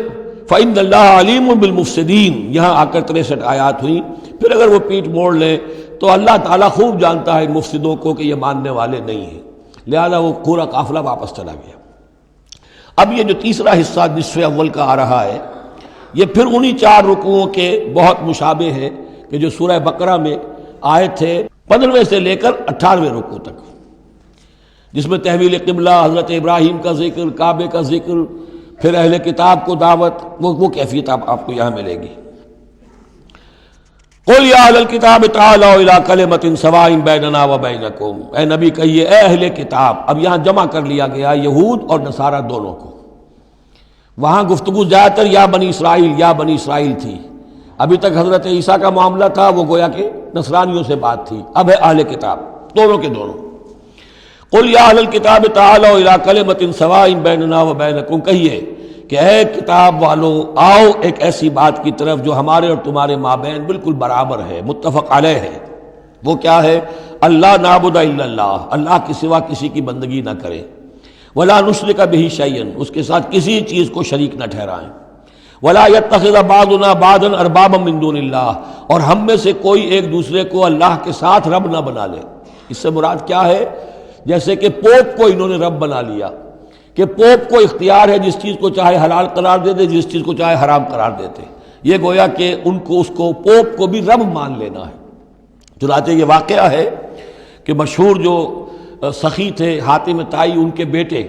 فَإِنَّ اللَّهَ عَلِيمٌ بِالْمُفْسِدِينَ، یہاں آ کر 63 آیات ہوئی. پھر اگر وہ پیٹھ موڑ لیں تو اللہ تعالیٰ خوب جانتا ہے مفسدوں کو کہ یہ ماننے والے نہیں ہیں، لہذا وہ پورا قافلہ واپس چلا گیا. اب یہ جو تیسرا حصہ نصف اول کا آ رہا ہے، یہ پھر انہی 4 رکوعوں کے بہت مشابہ ہے کہ جو سورہ بقرہ میں آئے تھے 15ویں سے لے کر 18ویں رکوع تک، جس میں تحویل قبلہ، حضرت ابراہیم کا ذکر، کعبے کا ذکر، پھر اہل کتاب کو دعوت، وہ کیفیت آپ کو یہاں ملے گی. قُلْ يَا أَهْلَ الْكِتَابِ تَعَالَوْا إِلَىٰ كَلِمَةٍ سَوَاءٍ بَيْنَنَا وَبَيْنَكُمْ، اے نبی کہیے اے اہل کتاب. اب یہاں جمع کر لیا گیا یہود اور نصارہ دونوں کو. وہاں گفتگو زیادہ تر یا بنی اسرائیل تھی. ابھی تک حضرت عیسیٰ کا معاملہ تھا، وہ گویا کہ نصرانیوں سے بات تھی. اب ہے اہل کتاب، دونوں کے دونوں. قُلْ يَا أَهْلَ الْكِتَابِ تَعَالَوْا إِلَىٰ كَلِمَةٍ سَوَاءٍ بَيْنَنَا وَبَيْنَكُمْ، کہیے کہ اے کتاب والو آؤ ایک ایسی بات کی طرف جو ہمارے اور تمہارے مابین بالکل برابر ہے، متفق علیہ ہے. وہ کیا ہے؟ اللہ نعبد الا اللہ، اللہ کے سوا کسی کی بندگی نہ کرے، ولا نشرک بہ شیئا، اس کے ساتھ کسی چیز کو شریک نہ ٹھہرائیں، ولا یتخذ بعضنا بعضا اربابا من دون اللہ، اور ہم میں سے کوئی ایک دوسرے کو اللہ کے ساتھ رب نہ بنا لے. اس سے مراد کیا ہے؟ جیسے کہ پوپ کو انہوں نے رب بنا لیا کہ پوپ کو اختیار ہے جس چیز کو چاہے حلال قرار دے دے، جس چیز کو چاہے حرام قرار دیتے. یہ گویا کہ ان کو اس کو پوپ کو بھی رب مان لینا ہے. چنانچہ یہ واقعہ ہے کہ مشہور جو سخی تھے حاتم طائی، ان کے بیٹے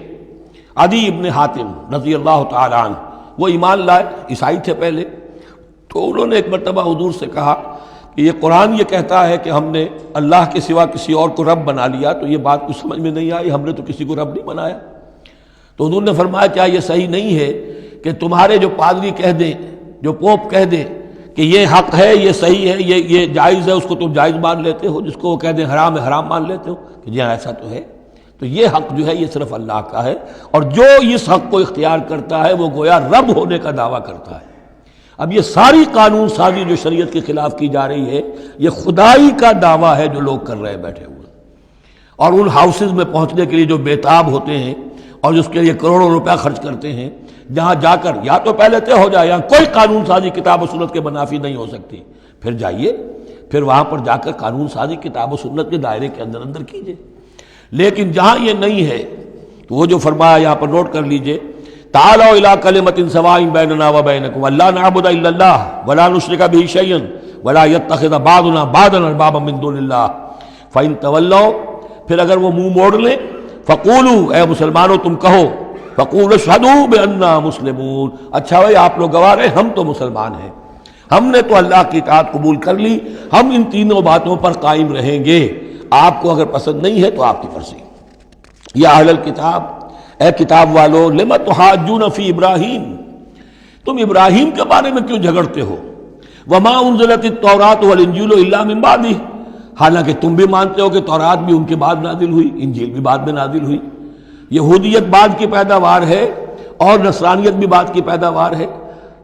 عدی ابن حاتم رضی اللہ تعالیٰ عنہ، وہ ایمان لائے، عیسائی تھے پہلے. تو انہوں نے ایک مرتبہ حضور سے کہا کہ یہ قرآن یہ کہتا ہے کہ ہم نے اللہ کے سوا کسی اور کو رب بنا لیا، تو یہ بات کچھ سمجھ میں نہیں آئی، ہم نے تو کسی کو رب نہیں بنایا. تو حضور نے فرمایا کیا یہ صحیح نہیں ہے کہ تمہارے جو پادری کہہ دیں، جو پوپ کہہ دیں کہ یہ حق ہے، یہ صحیح ہے، یہ جائز ہے، اس کو تم جائز مان لیتے ہو، جس کو وہ کہہ دیں حرام ہے حرام مان لیتے ہو کہ جی ایسا تو ہے. تو یہ حق جو ہے یہ صرف اللہ کا ہے، اور جو اس حق کو اختیار کرتا ہے وہ گویا رب ہونے کا دعویٰ کرتا ہے. اب یہ ساری قانون سازی جو شریعت کے خلاف کی جا رہی ہے، یہ خدائی کا دعویٰ ہے جو لوگ کر رہے ہیں بیٹھے ہوئے، اور ان ہاؤسز میں پہنچنے کے لیے جو بےتاب ہوتے ہیں اور اس کے لیے کروڑوں روپیہ خرچ کرتے ہیں، جہاں جا کر یا تو پہلے طے ہو جائے یا کوئی قانون سازی کتاب و سنت کے منافی نہیں ہو سکتی، پھر جائیے، پھر وہاں پر جا کر قانون سازی کتاب و سنت کے دائرے کے اندر کیجیے. لیکن جہاں یہ نہیں ہے تو وہ جو فرمایا یہاں پر نوٹ کر لیجئے، تعالوا الی کلمۃ سواء بیننا وبینکم الا نعبد الا اللہ ولا نشرک بہ شیئا ولا یتخذ بعضنا بعضا اربابا من دون اللہ فإن تولوا، پھر اگر وہ منہ موڑ لیں، فقولوا، اے مسلمانوں تم کہو، فقولوا اشہدوا بأننا مسلمون، اچھا بھائی آپ لوگ گواہ رہے ہم تو مسلمان ہیں، ہم نے تو اللہ کی اطاعت قبول کر لی، ہم ان تینوں باتوں پر قائم رہیں گے، آپ کو اگر پسند نہیں ہے تو آپ کی مرضی. یا اہل الکتاب، اے کتاب والو، لم تحاجون فی ابراہیم، تم ابراہیم کے بارے میں کیوں جھگڑتے ہو؟ وما انزلت التوراۃ والانجیل الا من بعدہ، حالانکہ تم بھی مانتے ہو کہ تورات بھی ان کے بعد نازل ہوئی، انجیل بھی بعد میں نازل ہوئی. یہودیت بعد کی پیداوار ہے اور نصرانیت بھی بعد کی پیداوار ہے.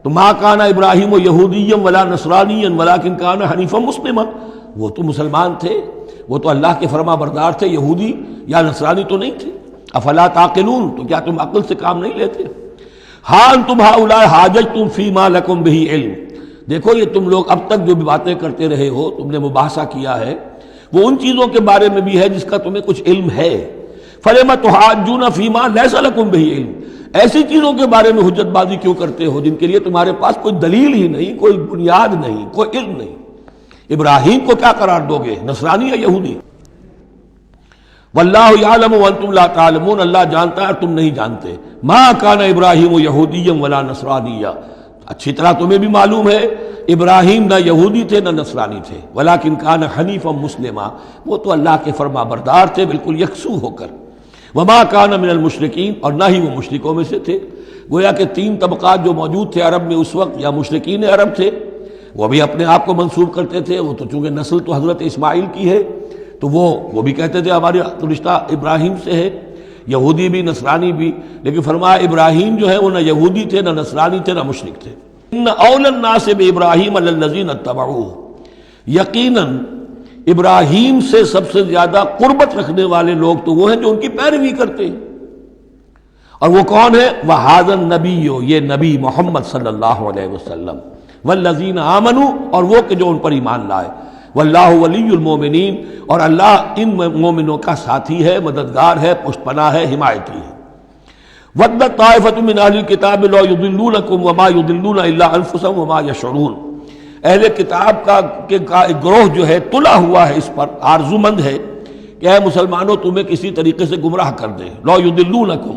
تو ما کان ابراہیم یہودیا ولا نصرانیا ولکن کان حنیفا مسلما، وہ تو مسلمان تھے، وہ تو اللہ کے فرما بردار تھے، یہودی یا نصرانی تو نہیں تھے. افلا تعقلون، تو کیا تم عقل سے کام نہیں لیتے؟ ہاں انتم ہؤلاء حاججتم فیما لکم بہ علم، دیکھو یہ تم لوگ اب تک جو بھی باتیں کرتے رہے ہو، تم نے مباحثہ کیا ہے، وہ ان چیزوں کے بارے میں بھی ہے جس کا تمہیں کچھ علم ہے. فلم تحاجون فیما لیس لکم بہ علم، ایسی چیزوں کے بارے میں حجت بازی کیوں کرتے ہو جن کے لیے تمہارے پاس کوئی دلیل ہی نہیں، کوئی بنیاد نہیں، کوئی علم نہیں. ابراہیم کو کیا قرار دو گے، نصرانی یا یہودی؟ واللہ یعلم وانتم لا تعلمون، اللہ جانتا ہے تم نہیں جانتے. ما کان ابراہیم یہودیا ولا نصرانیا، اچھی طرح تمہیں بھی معلوم ہے ابراہیم نہ یہودی تھے نہ نصرانی تھے، ولکن کان حنیفا مسلما، وہ تو اللہ کے فرما بردار تھے بالکل یکسو ہو کر. وما کان من المشرکین، اور نہ ہی وہ مشرکوں میں سے تھے. گویا کہ 3 طبقات جو موجود تھے عرب میں اس وقت، یا مشرکین عرب تھے، وہ بھی اپنے آپ کو منسوب کرتے تھے، وہ تو چونکہ نسل تو حضرت اسماعیل کی ہے تو وہ بھی کہتے تھے ہمارے رشتہ ابراہیم سے ہے، یہودی بھی نصرانی بھی. لیکن فرمایا ابراہیم جو ہے وہ نہ یہودی تھے نہ نصرانی تھے نہ مشرک تھے. ان اول الناس بابراہیم الذین اتبعوہ، یقیناً ابراہیم سے سب سے زیادہ قربت رکھنے والے لوگ تو وہ ہیں جو ان کی پیروی کرتے ہیں. اور وہ کون ہے؟ وَهَذَا النَّبِيُّ، یہ نبی محمد صلی اللہ علیہ وسلم، وَالَّذِينَ آمَنُوا، اور وہ کہ جو ان پر ایمان لائے، وَاللَّهُ وَلِيُّ الْمُؤْمِنِينَ، اور اللہ ان مومنوں کا ساتھی ہے، مددگار ہے، پشت پناہ ہے، حمایتی ہے۔ وَدَّتْ طَائِفَةٌ مِّنْ أَهْلِ الْكِتَابِ لَوْ يُضِلُّونَكُمْ وَمَا يُضِلُّونَ إِلَّا أَنفُسَهُمْ وَمَا يَشْعُرُونَ، اہل کتاب کا ایک گروہ جو ہے تلا ہوا ہے، اس پر آرزو مند ہے کہ اے مسلمانوں تمہیں کسی طریقے سے گمراہ کر دیں۔ لَوْ يُضِلُّونَكُمْ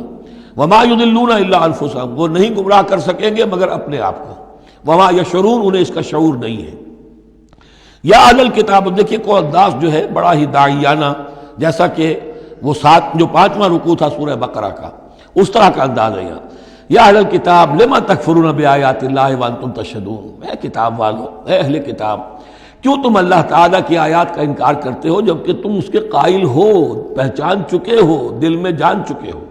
وَمَا يُضِلُّونَ إِلَّا أَنفُسَهُمْ، وہ نہیں گمراہ کر سکیں گے مگر اپنے آپ کو، وَمَا يَشْعُرُونَ، انہیں اس کا شعور نہیں ہے۔ یا اہل الکتاب، دیکھیے کو انداز جو ہے بڑا ہی داعیانہ، جیسا کہ وہ جو 5واں رکوع تھا سورہ بقرہ کا، اس طرح کا انداز ہے یہاں۔ یا اہل الکتاب لما تکفرون بآیات اللہ وانتم تشہدون، اے کتاب والو، اے اہل کتاب، کیوں تم اللہ تعالیٰ کی آیات کا انکار کرتے ہو جبکہ تم اس کے قائل ہو، پہچان چکے ہو، دل میں جان چکے ہو۔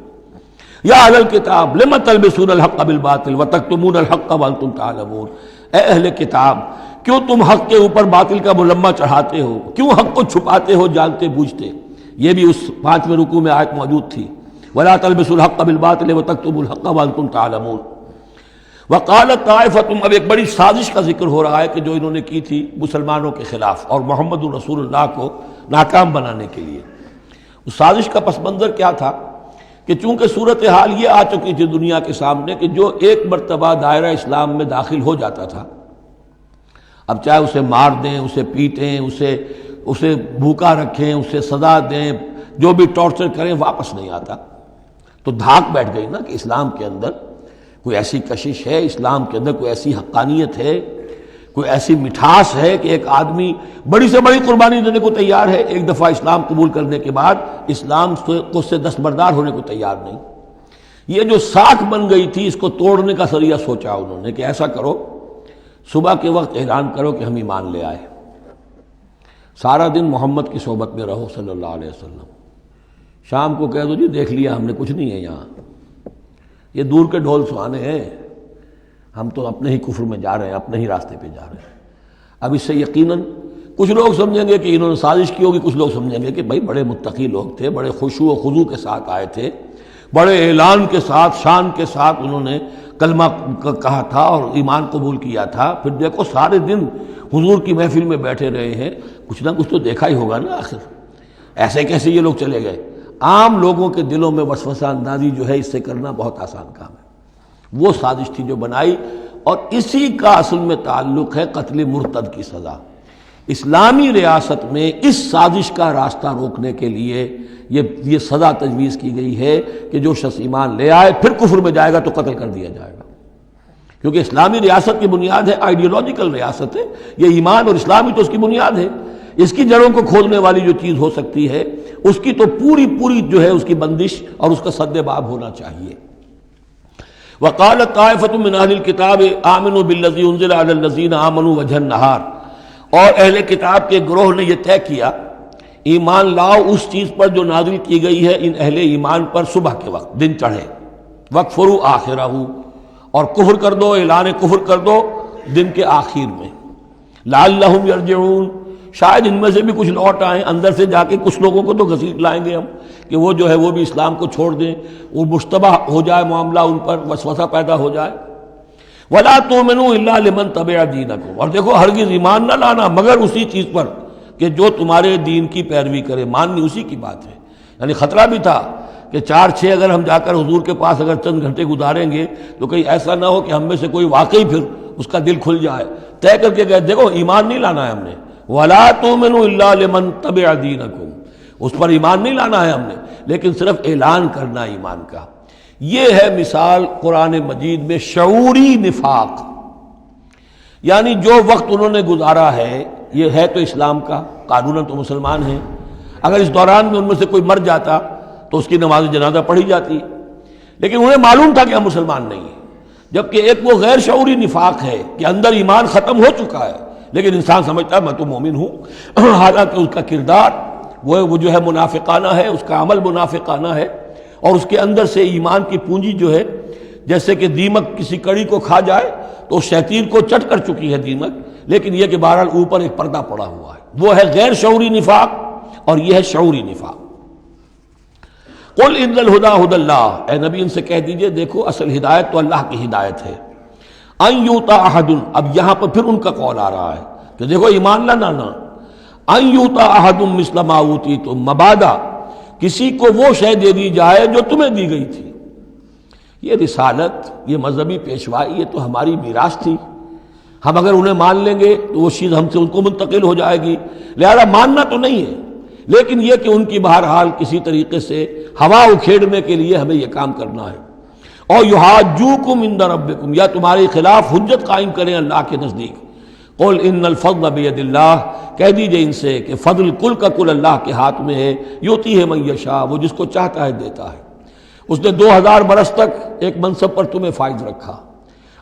یا اہل الکتاب لما تلبسون الحق بالباطل وتکتمون الحق وانتم تعلمون، اے اہل کتاب کیوں تم حق کے اوپر باطل کا ملمہ چڑھاتے ہو، کیوں حق کو چھپاتے ہو جانتے بوجھتے۔ یہ بھی اس 5ویں رکوع میں آیت موجود تھی، ولا تلبسوا الحق بالباطل وتکتموا الحق وانتم تعلمون۔ وقالت طائفۃ، اب ایک بڑی سازش کا ذکر ہو رہا ہے کہ جو انہوں نے کی تھی مسلمانوں کے خلاف اور محمد رسول اللہ کو ناکام بنانے کے لیے۔ اس سازش کا پس منظر کیا تھا کہ چونکہ صورتحال یہ آ چکی تھی دنیا کے سامنے کہ جو ایک مرتبہ دائرہ اسلام میں داخل ہو جاتا تھا، اب چاہے اسے مار دیں، اسے پیٹیں، اسے بھوکا رکھیں، اسے سزا دیں، جو بھی ٹارچر کریں، واپس نہیں آتا۔ تو دھاک بیٹھ گئی نا کہ اسلام کے اندر کوئی ایسی کشش ہے، اسلام کے اندر کوئی ایسی حقانیت ہے، کوئی ایسی مٹھاس ہے کہ ایک آدمی بڑی سے بڑی قربانی دینے کو تیار ہے، ایک دفعہ اسلام قبول کرنے کے بعد اسلام کو سے دستبردار ہونے کو تیار نہیں۔ یہ جو ساکھ بن گئی تھی، اس کو توڑنے کا ذریعہ سوچا انہوں نے کہ ایسا کرو، صبح کے وقت اعلان کرو کہ ہم ایمان لے آئے، سارا دن محمد کی صحبت میں رہو صلی اللہ علیہ وسلم، شام کو کہہ دو جی دیکھ لیا ہم نے، کچھ نہیں ہے یہاں، یہ دور کے ڈھول سہانے ہیں، ہم تو اپنے ہی کفر میں جا رہے ہیں، اپنے ہی راستے پہ جا رہے ہیں۔ اب اس سے یقیناً کچھ لوگ سمجھیں گے کہ انہوں نے سازش کی ہوگی، کچھ لوگ سمجھیں گے کہ بھائی بڑے متقی لوگ تھے، بڑے خشوع و خضوع کے ساتھ آئے تھے، بڑے اعلان کے ساتھ، شان کے ساتھ انہوں نے کلمہ کہا تھا اور ایمان قبول کیا تھا، پھر دیکھو سارے دن حضور کی محفل میں بیٹھے رہے ہیں، کچھ نہ کچھ تو دیکھا ہی ہوگا نا آخر، ایسے کیسے یہ لوگ چلے گئے۔ عام لوگوں کے دلوں میں وسوسہ اندازی جو ہے اس سے کرنا بہت آسان کام ہے۔ وہ سازش تھی جو بنائی، اور اسی کا اصل میں تعلق ہے قتل مرتد کی سزا۔ اسلامی ریاست میں اس سازش کا راستہ روکنے کے لیے یہ سزا تجویز کی گئی ہے کہ جو شخص ایمان لے آئے پھر کفر میں جائے گا تو قتل کر دیا جائے گا، کیونکہ اسلامی ریاست کی بنیاد ہے، آئیڈیولوجیکل ریاست ہے یہ، ایمان اور اسلامی تو اس کی بنیاد ہے، اس کی جڑوں کو کھولنے والی جو چیز ہو سکتی ہے اس کی تو پوری جو ہے اس کی بندش اور اس کا سد باب ہونا چاہیے۔ وقالت طائفة من اہل الکتاب آمنوا بالذی انزل علی الذین آمنوا وجہ النہار، اور اہل کتاب کے گروہ نے یہ طے کیا ایمان لاؤ اس چیز پر جو نازل کی گئی ہے ان اہل ایمان پر صبح کے وقت، دن چڑھے، وَاکْفُرُوا آخِرَہُ، اور کفر کر دو، اعلان کفر کر دو دن کے آخر میں، لعلہم یرجعون، شاید ان میں سے بھی کچھ لوٹ آئیں، اندر سے جا کے کچھ لوگوں کو تو گھسیٹ لائیں گے ہم کہ وہ جو ہے وہ بھی اسلام کو چھوڑ دیں، وہ مشتبہ ہو جائے معاملہ، ان پر وسوسہ پیدا ہو جائے۔ وَلَا تُؤْمِنُوا إِلَّا لِمَنْ تَبِعَ دِينَكُمْ، اور دیکھو ہرگز ایمان نہ لانا مگر اسی چیز پر کہ جو تمہارے دین کی پیروی کرے، ماننی اسی کی بات ہے۔ یعنی خطرہ بھی تھا کہ 4-6 اگر ہم جا کر حضور کے پاس اگر چند گھنٹے گزاریں گے تو کہیں ایسا نہ ہو کہ ہم میں سے کوئی واقعی پھر اس کا دل کھل جائے، طے کر کے گئے دیکھو ایمان نہیں لانا ہے ہم نے، وَلَا تُؤْمِنُوا إِلَّا لِمَنْ تَبِعَ دِينَكُمْ، اس پر ایمان نہیں لانا ہے ہم نے، لیکن صرف اعلان کرنا ایمان کا۔ یہ ہے مثال قرآن مجید میں شعوری نفاق، یعنی جو وقت انہوں نے گزارا ہے یہ ہے تو اسلام کا، قانوناً تو مسلمان ہیں، اگر اس دوران میں ان میں سے کوئی مر جاتا تو اس کی نماز جنازہ پڑھی جاتی، لیکن انہیں معلوم تھا کہ ہم مسلمان نہیں ہیں۔ جبکہ ایک وہ غیر شعوری نفاق ہے کہ اندر ایمان ختم ہو چکا ہے لیکن انسان سمجھتا ہے میں تو مومن ہوں، حالانکہ اس کا کردار وہ جو ہے منافقانہ ہے، اس کا عمل منافقانہ ہے، اور اس کے اندر سے ایمان کی پونجی جو ہے جیسے کہ دیمک کسی کڑی کو کھا جائے تو شیطین کو چٹ کر چکی ہے دیمک، لیکن یہ کہ بہرحال اوپر ایک پردہ پڑا ہوا ہے، وہ ہے غیر شعوری نفاق اور یہ ہے شعوری نفاق۔ قل ان الہدی ھدی اللہ، اے نبی ان سے کہہ دیجئے دیکھو اصل ہدایت تو اللہ کی ہدایت ہے۔ ان یؤتی احد، اب یہاں پر پھر ان کا قول آ رہا ہے کہ دیکھو ایمان لانا نا، ان یؤتی احد مثل ما اوتیتم، مبادا کسی کو وہ شے دے دی جائے جو تمہیں دی گئی تھی۔ یہ رسالت، یہ مذہبی پیشوائی، یہ تو ہماری میراث تھی، ہم اگر انہیں مان لیں گے تو وہ چیز ہم سے ان کو منتقل ہو جائے گی، لہذا ماننا تو نہیں ہے، لیکن یہ کہ ان کی بہرحال کسی طریقے سے ہوا اکھیڑنے کے لیے ہمیں یہ کام کرنا ہے۔ اور یحاجوکم عند ربکم، یا تمہارے خلاف حجت قائم کریں اللہ کے نزدیک۔ قل ان الفضل بید اللہ، کہہ دیجئے ان سے کہ فضل کل کا کل اللہ کے ہاتھ میں ہے، یؤتی ہے من یشاء، وہ جس کو چاہتا ہے دیتا ہے۔ اس نے 2000 برس تک ایک منصب پر تمہیں فائز رکھا،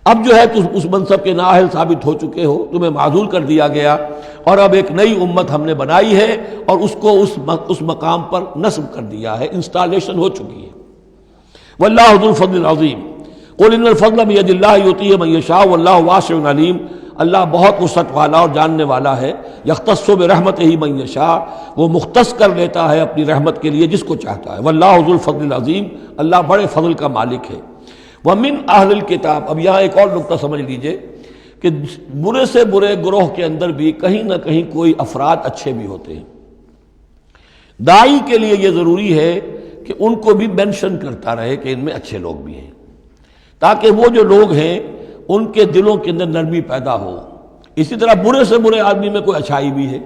اب جو ہے تم اس منصب کے نااہل ثابت ہو چکے ہو، تمہیں معزول کر دیا گیا، اور اب ایک نئی امت ہم نے بنائی ہے اور اس کو اس مقام پر نصب کر دیا ہے، انسٹالیشن ہو چکی ہے۔ واللہ ذو الفضل العظیم، قل ان الفضل بید اللہ یؤتیہ من یشاء واللہ واسع علیم، اللہ بہت وسعت والا اور جاننے والا ہے۔ یختص برحمتہ من یشاء، وہ مختص کر لیتا ہے اپنی رحمت کے لیے جس کو چاہتا ہے۔ واللہ ذو الفضل العظیم، اللہ بڑے فضل کا مالک ہے۔ ومن اہل الکتاب، اب یہاں ایک اور نقطہ سمجھ لیجئے کہ برے سے برے گروہ کے اندر بھی کہیں نہ کہیں کوئی افراد اچھے بھی ہوتے ہیں۔ داعی کے لیے یہ ضروری ہے کہ ان کو بھی مینشن کرتا رہے کہ ان میں اچھے لوگ بھی ہیں، تاکہ وہ جو لوگ ہیں ان کے دلوں کے اندر نرمی پیدا ہو۔ اسی طرح برے سے برے آدمی میں کوئی اچھائی بھی ہے،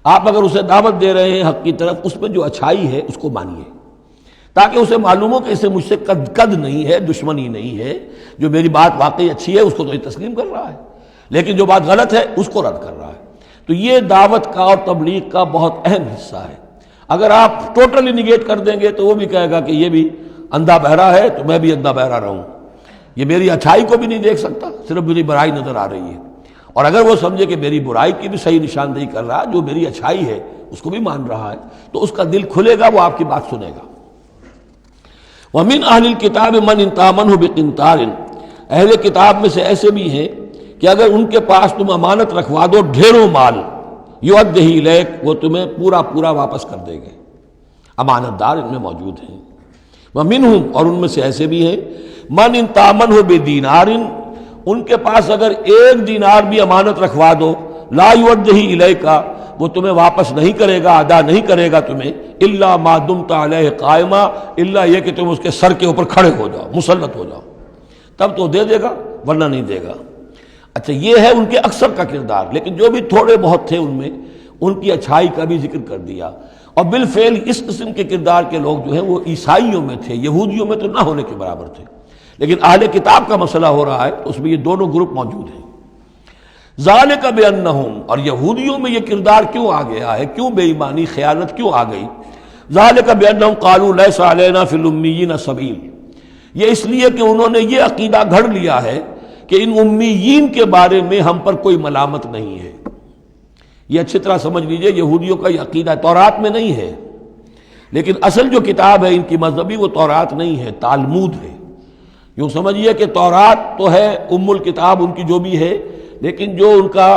آپ اگر اسے دعوت دے رہے ہیں حق کی طرف، اس میں جو اچھائی ہے اس کو مانیے، تاکہ اسے معلوم ہو کہ اسے مجھ سے قد نہیں ہے، دشمنی نہیں ہے، جو میری بات واقعی اچھی ہے اس کو تو یہ تسلیم کر رہا ہے، لیکن جو بات غلط ہے اس کو رد کر رہا ہے۔ تو یہ دعوت کا اور تبلیغ کا بہت اہم حصہ ہے۔ اگر آپ ٹوٹلی نگیٹ کر دیں گے تو وہ بھی کہے گا کہ یہ بھی اندھا بہرا ہے تو میں بھی اندھا بہرا رہوں، یہ میری اچھائی کو بھی نہیں دیکھ سکتا، صرف میری برائی نظر آ رہی ہے۔ اور اگر وہ سمجھے کہ میری برائی کی بھی صحیح نشاندہی کر رہا ہے، جو میری اچھائی ہے اس کو بھی مان رہا ہے، تو اس کا دل کھلے گا، وہ آپ کی بات سنے گا۔ وَمِنْ أَهْلِ الْكِتَابِ مَنْ إِنْ تَأْمَنْهُ بِقِنْطَارٍ، اہل کتاب میں سے ایسے بھی ہیں کہ اگر ان کے پاس تم امانت رکھوا دو ڈھیروں مال، یؤدیہ الیک، وہ تمہیں پورا پورا واپس کر دے گے۔ امانت دار ان میں موجود ہیں۔ وَمِنْهُمْ، اور ان میں سے ایسے بھی ہیں، مَنْ إِنْ تَأْمَنْهُ بِدِینَارٍ، ان کے پاس اگر ایک دینار بھی امانت رکھوا دو، لا یؤدیہ الیک، وہ تمہیں واپس نہیں کرے گا، ادا نہیں کرے گا تمہیں، الا ما دمت علیہ قائما، الا یہ کہ تم اس کے سر کے اوپر کھڑے ہو جاؤ، مسلط ہو جاؤ، تب تو دے دے گا، ورنہ نہیں دے گا۔ اچھا، یہ ہے ان کے اکثر کا کردار، لیکن جو بھی تھوڑے بہت تھے ان میں ان کی اچھائی کا بھی ذکر کر دیا۔ اور بالفعل اس قسم کے کردار کے لوگ جو ہیں وہ عیسائیوں میں تھے، یہودیوں میں تو نہ ہونے کے برابر تھے، لیکن اہل کتاب کا مسئلہ ہو رہا ہے تو اس میں یہ دونوں گروپ موجود ہیں۔ ذالک بانہم، اور یہودیوں میں یہ کردار کیوں آ گیا ہے، کیوں بے ایمانی خیانت کیوں آ گئی؟ ذالک بانہم قالوا لیس علینا فی الامیین سبیل، یہ اس لیے کہ انہوں نے یہ عقیدہ گھڑ لیا ہے کہ ان امیین کے بارے میں ہم پر کوئی ملامت نہیں ہے۔ یہ اچھی طرح سمجھ لیجئے، یہودیوں کا یہ عقیدہ تورات میں نہیں ہے، لیکن اصل جو کتاب ہے ان کی مذہبی وہ تورات نہیں ہے، تالمود ہے۔ یوں سمجھیے کہ تورات تو ہے ام الکتاب ان کی جو بھی ہے، لیکن جو ان کا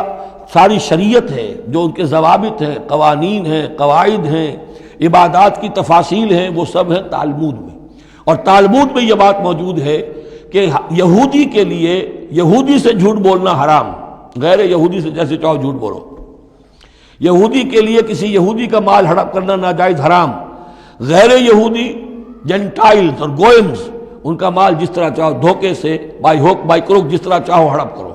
ساری شریعت ہے، جو ان کے ضوابط ہیں، قوانین ہیں، قواعد ہیں، عبادات کی تفاصیل ہیں، وہ سب ہیں تالمود میں۔ اور تالمود میں یہ بات موجود ہے کہ یہودی کے لیے یہودی سے جھوٹ بولنا حرام، غیر یہودی سے جیسے چاہو جھوٹ بولو۔ یہودی کے لیے کسی یہودی کا مال ہڑپ کرنا ناجائز حرام، غیر یہودی جینٹائلز اور گوئمز ان کا مال جس طرح چاہو دھوکے سے، بائی ہوک بائی کروک، جس طرح چاہو ہڑپ کرو۔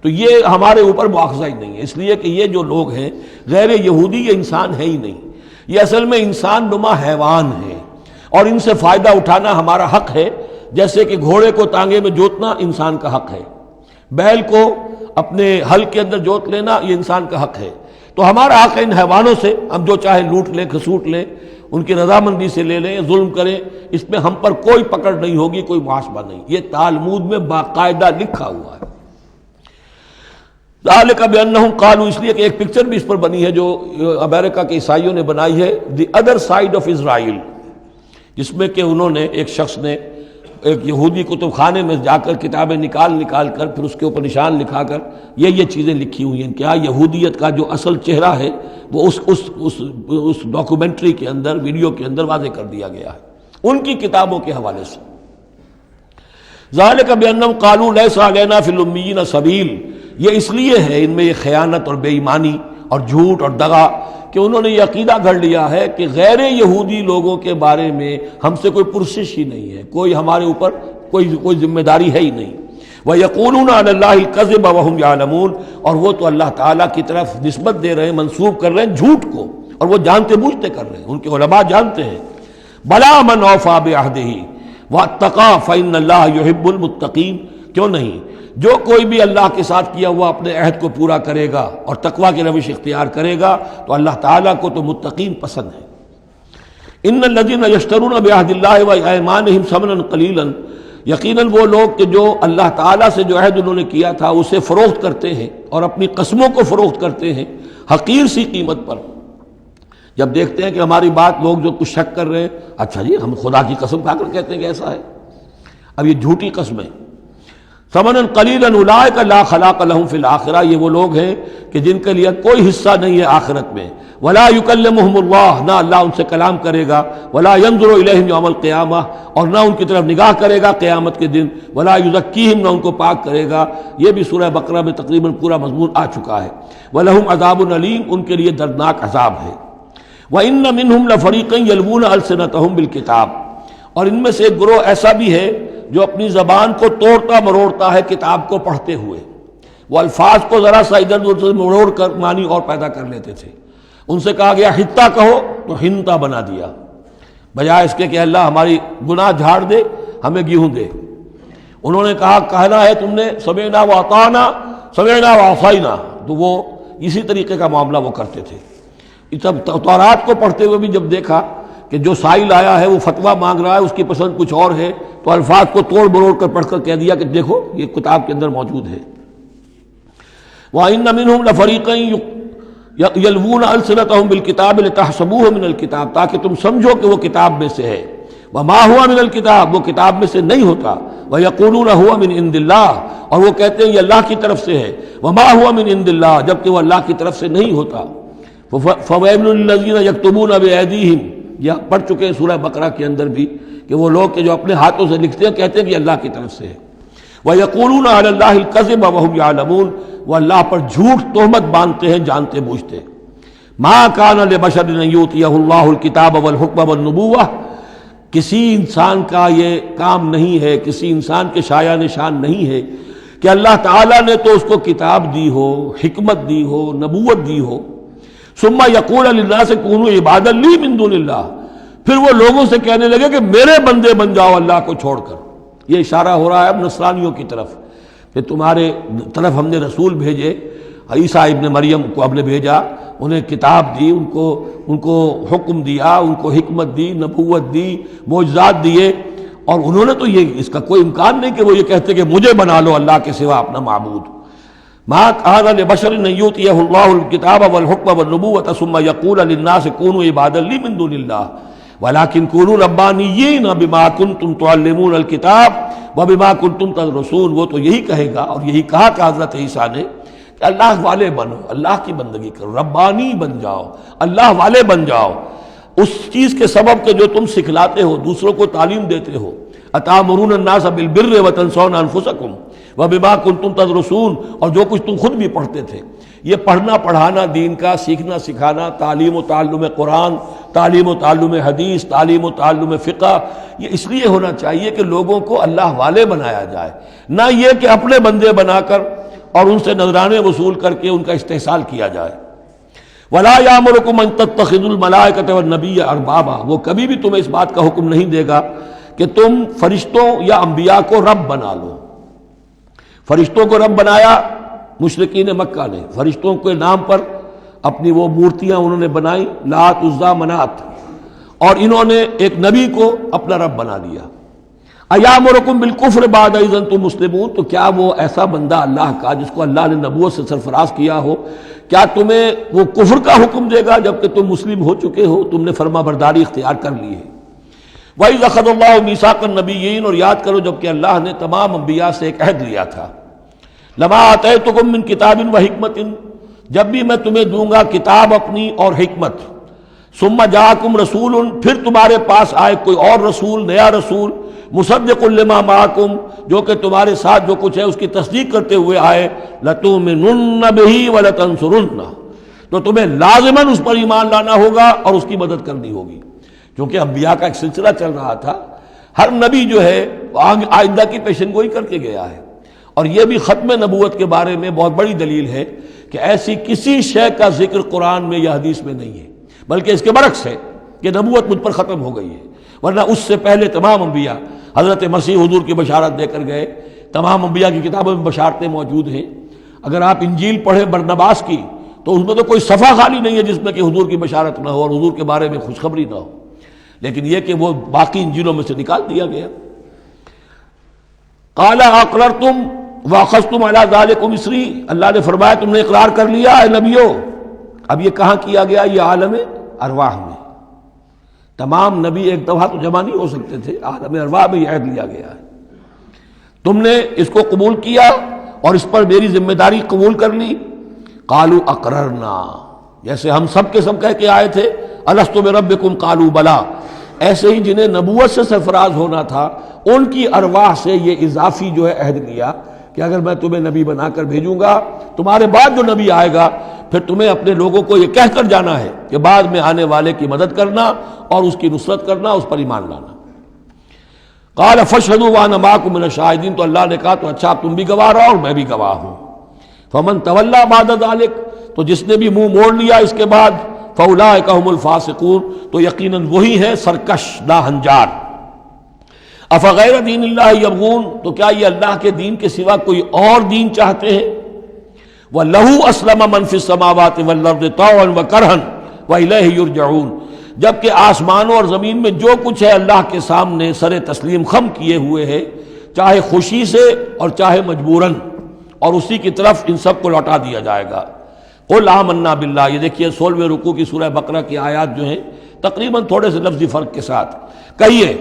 تو یہ ہمارے اوپر مؤاخذہ ہی نہیں ہے، اس لیے کہ یہ جو لوگ ہیں غیر یہودی، یہ انسان ہے ہی نہیں، یہ اصل میں انسان نما حیوان ہے، اور ان سے فائدہ اٹھانا ہمارا حق ہے، جیسے کہ گھوڑے کو تانگے میں جوتنا انسان کا حق ہے، بیل کو اپنے حل کے اندر جوت لینا یہ انسان کا حق ہے۔ تو ہمارا حق ہے ان حیوانوں سے ہم جو چاہے لوٹ لیں، کھسوٹ لیں، ان کی رضامندی سے لے لیں، ظلم کریں، اس میں ہم پر کوئی پکڑ نہیں ہوگی، کوئی محاسبہ نہیں۔ یہ تالمود میں باقاعدہ لکھا ہوا ہے۔ ذالک بانہم قالوا، اس لیے کہ ایک پکچر بھی اس پر بنی ہے جو امریکہ کے عیسائیوں نے بنائی ہے، the other side of Israel, جس میں کہ انہوں نے ایک شخص نے ایک یہودی کتب خانے میں جا کر کتابیں نکال کر پھر اس کے اوپر نشان لکھا کر یہ چیزیں لکھی ہوئی ہیں کہ یہودیت کا جو اصل چہرہ ہے وہ اس ڈاکومنٹری کے اندر، ویڈیو کے اندر واضح کر دیا گیا ہے ان کی کتابوں کے حوالے سے۔ ذالک بانہم قالوا لیس علینا فی الامیین سبیل، یہ اس لیے ہے ان میں یہ خیانت اور بے ایمانی اور جھوٹ اور دغا کہ انہوں نے یہ عقیدہ گھڑ لیا ہے کہ غیر یہودی لوگوں کے بارے میں ہم سے کوئی پرسش ہی نہیں ہے، کوئی ہمارے اوپر کوئی ذمہ داری ہے ہی نہیں۔ وَيَقُولُونَ عَلَى اللَّهِ الْكَذِبَ وَهُمْ يَعْلَمُونَ، اور وہ تو اللہ تعالیٰ کی طرف نسبت دے رہے ہیں، منسوب کر رہے ہیں جھوٹ کو، اور وہ جانتے بوجھتے کر رہے ہیں، ان کے علماء جانتے ہیں۔ بَلَا مَنْ أَوْفَىٰ بِعَهْدِهِ وَاتَّقَىٰ فَإِنَّ اللَّهَ يُحِبُّ الْمُتَّقِينَ، کیوں نہیں، جو کوئی بھی اللہ کے ساتھ کیا ہوا اپنے عہد کو پورا کرے گا اور تقویٰ کی روش اختیار کرے گا تو اللہ تعالیٰ کو تو متقین پسند ہے۔ ان الذین یشترون بعہد اللہ وایمانہم ثمنا قلیلا، یقیناً وہ لوگ کہ جو اللہ تعالیٰ سے جو عہد انہوں نے کیا تھا اسے فروخت کرتے ہیں اور اپنی قسموں کو فروخت کرتے ہیں حقیر سی قیمت پر، جب دیکھتے ہیں کہ ہماری بات لوگ جو کچھ شک کر رہے ہیں، اچھا جی ہم خدا کی قسم کھا کر کہتے ہیں کہ ایسا ہے، اب یہ جھوٹی قسمیں۔ ثمنا قلیلا اولئک لا خلاق لهم فی الآخرہ، یہ وہ لوگ ہیں کہ جن کے لیے کوئی حصہ نہیں ہے آخرت میں۔ ولا یکلمہم اللہ، نہ اللہ ان سے کلام کرے گا۔ ولا ینظر الیہم یوم القیامہ، اور نہ ان کی طرف نگاہ کرے گا قیامت کے دن۔ ولا یزکیہم، نہ ان کو پاک کرے گا۔ یہ بھی سورہ بقرہ میں تقریباً پورا مضمون آ چکا ہے۔ ولہم عذاب علیم، ان کے لیے دردناک عذاب ہے۔ وان منہم لفریقا یلوون السنتہم بالکتاب، اور ان میں سے ایک گروہ ایسا بھی ہے جو اپنی زبان کو توڑتا مروڑتا ہے کتاب کو پڑھتے ہوئے، وہ الفاظ کو ذرا سا ادھر ادھر سے مروڑ کر معنی اور پیدا کر لیتے تھے۔ ان سے کہا گیا حتہ کہو تو ہنتا بنا دیا، بجائے اس کے کہ اللہ ہماری گناہ جھاڑ دے، ہمیں گیہوں دے۔ انہوں نے کہنا ہے تم نے سمعنا واطعنا، سمعنا وعصینا، تو وہ اسی طریقے کا معاملہ وہ کرتے تھے۔ تورات کو پڑھتے ہوئے بھی جب دیکھا کہ جو سائل آیا ہے وہ فتویٰ مانگ رہا ہے، اس کی پسند کچھ اور ہے، تو الفاظ کو توڑ مروڑ کر پڑھ کر کہہ دیا کہ دیکھو یہ کتاب کے اندر موجود ہے۔ وَإِنَّ مِنْهُمْ لَفَرِيقًا يَلْوُونَ أَلْسِنَتَهُمْ بِالْكِتَابِ لِتَحْسَبُوهُ مِنَ الْكِتَابِ، تاکہ تم سمجھو کہ وہ کتاب میں سے ہے۔ وَمَا هُوَ مِنَ الْكِتَابِ، وہ کتاب میں سے نہیں ہوتا۔ وَيَقُولُونَ هُوَ مِنْ عِنْدِ اللَّهِ، اور وہ کہتے ہیں یہ اللہ کی طرف سے ہے۔ وَمَا هُوَ مِنْ عِنْدِ اللَّهِ، جبکہ وہ اللہ کی طرف سے نہیں ہوتا۔ فَوَيْلٌ لِّلَّذِينَ يَكْتُبُونَ بِأَيْدِيهِمْ، یہ پڑھ چکے ہیں سورہ بقرہ کے اندر بھی کہ وہ لوگ کہ جو اپنے ہاتھوں سے لکھتے ہیں کہتے ہیں کہ اللہ کی طرف سے ہے۔ وَيَقُولُونَ عَلَى اللَّهِ الْكَذِبَ وَهُمْ يَعْلَمُونَ، وہ اللہ پر جھوٹ تہمت باندھتے ہیں جانتے بوجھتے۔ مَا كَانَ لِبَشَرٍ أَن يُؤْتِيَهُ اللَّهُ الْكِتَابَ وَالْحُكْمَ وَالنُّبُوَّةَ، کسی انسان کا یہ کام نہیں ہے، کسی انسان کے شایع نشان نہیں ہے کہ اللہ تعالیٰ نے تو اس کو کتاب دی ہو، حکمت دی ہو، نبوت دی ہو۔ ثم یقول للناس کونوا عبادا لی من دون اللہ، پھر وہ لوگوں سے کہنے لگے کہ میرے بندے بن جاؤ اللہ کو چھوڑ کر۔ یہ اشارہ ہو رہا ہے اب نصرانیوں کی طرف کہ تمہارے طرف ہم نے رسول بھیجے، عیسیٰ ابن مریم کو ہم نے بھیجا، انہیں کتاب دی، ان کو حکم دیا، ان کو حکمت دی، نبوت دی، معجزات دیے، اور انہوں نے تو یہ اس کا کوئی امکان نہیں کہ وہ یہ کہتے کہ مجھے بنا لو اللہ کے سوا اپنا معبود۔ ما كان لبشر ان يؤتيه الله الكتاب والحكم والنبوة ثم يقول للناس كونوا عبادا لي من دون الله ولكن كونوا ربانيين بما كنتم تعلمون الكتاب وبما كنتم تدرسون۔ وہ تو یہی کہے گا، اور یہی کہا کہ حضرت عیسیٰ نے کہ اللہ والے بنو، اللہ کی بندگی کرو، ربانی بن جاؤ، اللہ والے بن جاؤ، اس چیز کے سبب کہ جو تم سکھلاتے ہو، دوسروں کو تعلیم دیتے ہو۔ اتامرون الناس بالبر وتنسون انفسکم وبما کنتم تدرسون، اور جو کچھ تم خود بھی پڑھتے تھے۔ یہ پڑھنا پڑھانا دین کا، سیکھنا سکھانا، تعلیم و تعلم قرآن، تعلیم و تعلم حدیث، تعلیم و تعلم فقہ، یہ اس لیے ہونا چاہیے کہ لوگوں کو اللہ والے بنایا جائے، نہ یہ کہ اپنے بندے بنا کر اور ان سے نذرانے وصول کر کے ان کا استحصال کیا جائے۔ وَلَا يَأْمُرُكُمْ أَن تَتَّخِذُوا الْمَلَائِكَةَ وَالنَّبِيَّ أَرْبَابًا، وہ کبھی بھی تمہیں اس بات کا حکم نہیں دے گا کہ تم فرشتوں یا انبیاء کو رب بنا لو۔ فرشتوں کو رب بنایا مشرکین مکہ نے، فرشتوں کے نام پر اپنی وہ مورتیاں انہوں نے بنائی، لات، عزا، منات، اور انہوں نے ایک نبی کو اپنا رب بنا لیا۔ ایامرکم بالکفر بعد اذ انتم مسلمون، تو کیا وہ ایسا بندہ اللہ کا جس کو اللہ نے نبوت سے سرفراز کیا ہو، کیا تمہیں وہ کفر کا حکم دے گا جبکہ تم مسلم ہو چکے ہو، تم نے فرما برداری اختیار کر لی ہے۔ وَإِذْ أَخَذَ اللَّهُ مِيثَاقَ النَّبِيِّينَ، اور یاد کرو جب کہ اللہ نے تمام انبیاء سے ایک عہد لیا تھا، لَمَا آتَيْتُكُم مِّن كِتَابٍ وَحِكْمَةٍ، جب بھی میں تمہیں دوں گا کتاب اپنی اور حکمت، ثُمَّ جَاءَكُمْ رَسُولٌ، پھر تمہارے پاس آئے کوئی اور رسول، نیا رسول، مُصَدِّقٌ لِّمَا مَعَكُمْ، جو کہ تمہارے ساتھ جو کچھ ہے اس کی تصدیق کرتے ہوئے آئے، لَتُؤْمِنُنَّ بِهِ وَلَتَنصُرُنَّهُ، تو تمہیں لازماً اس پر ایمان لانا ہوگا اور اس کی مدد کرنی ہوگی، کیونکہ انبیاء کا ایک سلسلہ چل رہا تھا، ہر نبی جو ہے آئندہ کی پیشن گوئی کر کے گیا ہے، اور یہ بھی ختم نبوت کے بارے میں بہت بڑی دلیل ہے کہ ایسی کسی شے کا ذکر قرآن میں یا حدیث میں نہیں ہے، بلکہ اس کے برعکس ہے کہ نبوت مجھ پر ختم ہو گئی ہے، ورنہ اس سے پہلے تمام انبیاء حضرت مسیح حضور کی بشارت دے کر گئے، تمام انبیاء کی کتابوں میں بشارتیں موجود ہیں۔ اگر آپ انجیل پڑھیں برنباس کی تو اس میں تو کوئی صفحہ خالی نہیں ہے جس میں کہ حضور کی بشارت نہ ہو اور حضور کے بارے میں خوشخبری نہ ہو، لیکن یہ کہ وہ باقی انجیلوں میں سے نکال دیا گیا۔ قال اقررتم واخذتم علی ذلکم اسری، اللہ نے فرمایا تم نے اقرار کر لیا اے نبیوں۔ اب یہ کہاں کیا گیا؟ یہ عالم ارواح میں، تمام نبی ایک دفعہ تو جمع نہیں ہو سکتے تھے، عالم ارواح میں یہ عہد لیا گیا ہے، تم نے اس کو قبول کیا اور اس پر میری ذمہ داری قبول کر لی۔ قالوا اقررنا، جیسے ہم سب کے سب کہہ کے آئے تھے الست بربکم قالوا بلا، ایسے ہی جنہیں نبوت سے سرفراز ہونا تھا ان کی ارواح سے یہ اضافی جو ہے عہد لیا کہ اگر میں تمہیں نبی بنا کر بھیجوں گا، تمہارے بعد جو نبی آئے گا پھر تمہیں اپنے لوگوں کو یہ کہہ کر جانا ہے کہ بعد میں آنے والے کی مدد کرنا اور اس کی نصرت کرنا، اس پر ایمان لانا۔ قال فاشهدوا وانا معكم من الشاهدين، تو اللہ نے کہا تو اچھا تم بھی گواہ رہو اور میں بھی گواہ ہوں۔ فمن تولى بعد ذلك، تو جس نے بھی منہ موڑ لیا اس کے بعد، فاولئک هم الفاسقون، تو یقیناً وہی ہے سرکش ناہنجار۔ افغیر دین اللہ یبغون، تو کیا یہ اللہ کے دین کے سوا کوئی اور دین چاہتے ہیں؟ وَلَهُ أَسْلَمَ مَنْ فِي السَّمَاوَاتِ وَالْأَرْضِ طَوْعًا وَكَرْهًا وَإِلَيْهِ يُرْجَعُونَ، جبکہ آسمانوں اور زمین میں جو کچھ ہے اللہ کے سامنے سر تسلیم خم کیے ہوئے ہے، چاہے خوشی سے اور چاہے مجبوراً، اور اسی کی طرف ان سب کو لوٹا دیا جائے گا۔ قُلْ آمَنَّا بِاللَّهِ، یہ دیکھیے 16ویں رکوع کی سورہ بقرہ کی آیات جو ہیں تقریباً تھوڑے سے لفظی فرق کے ساتھ، کہیے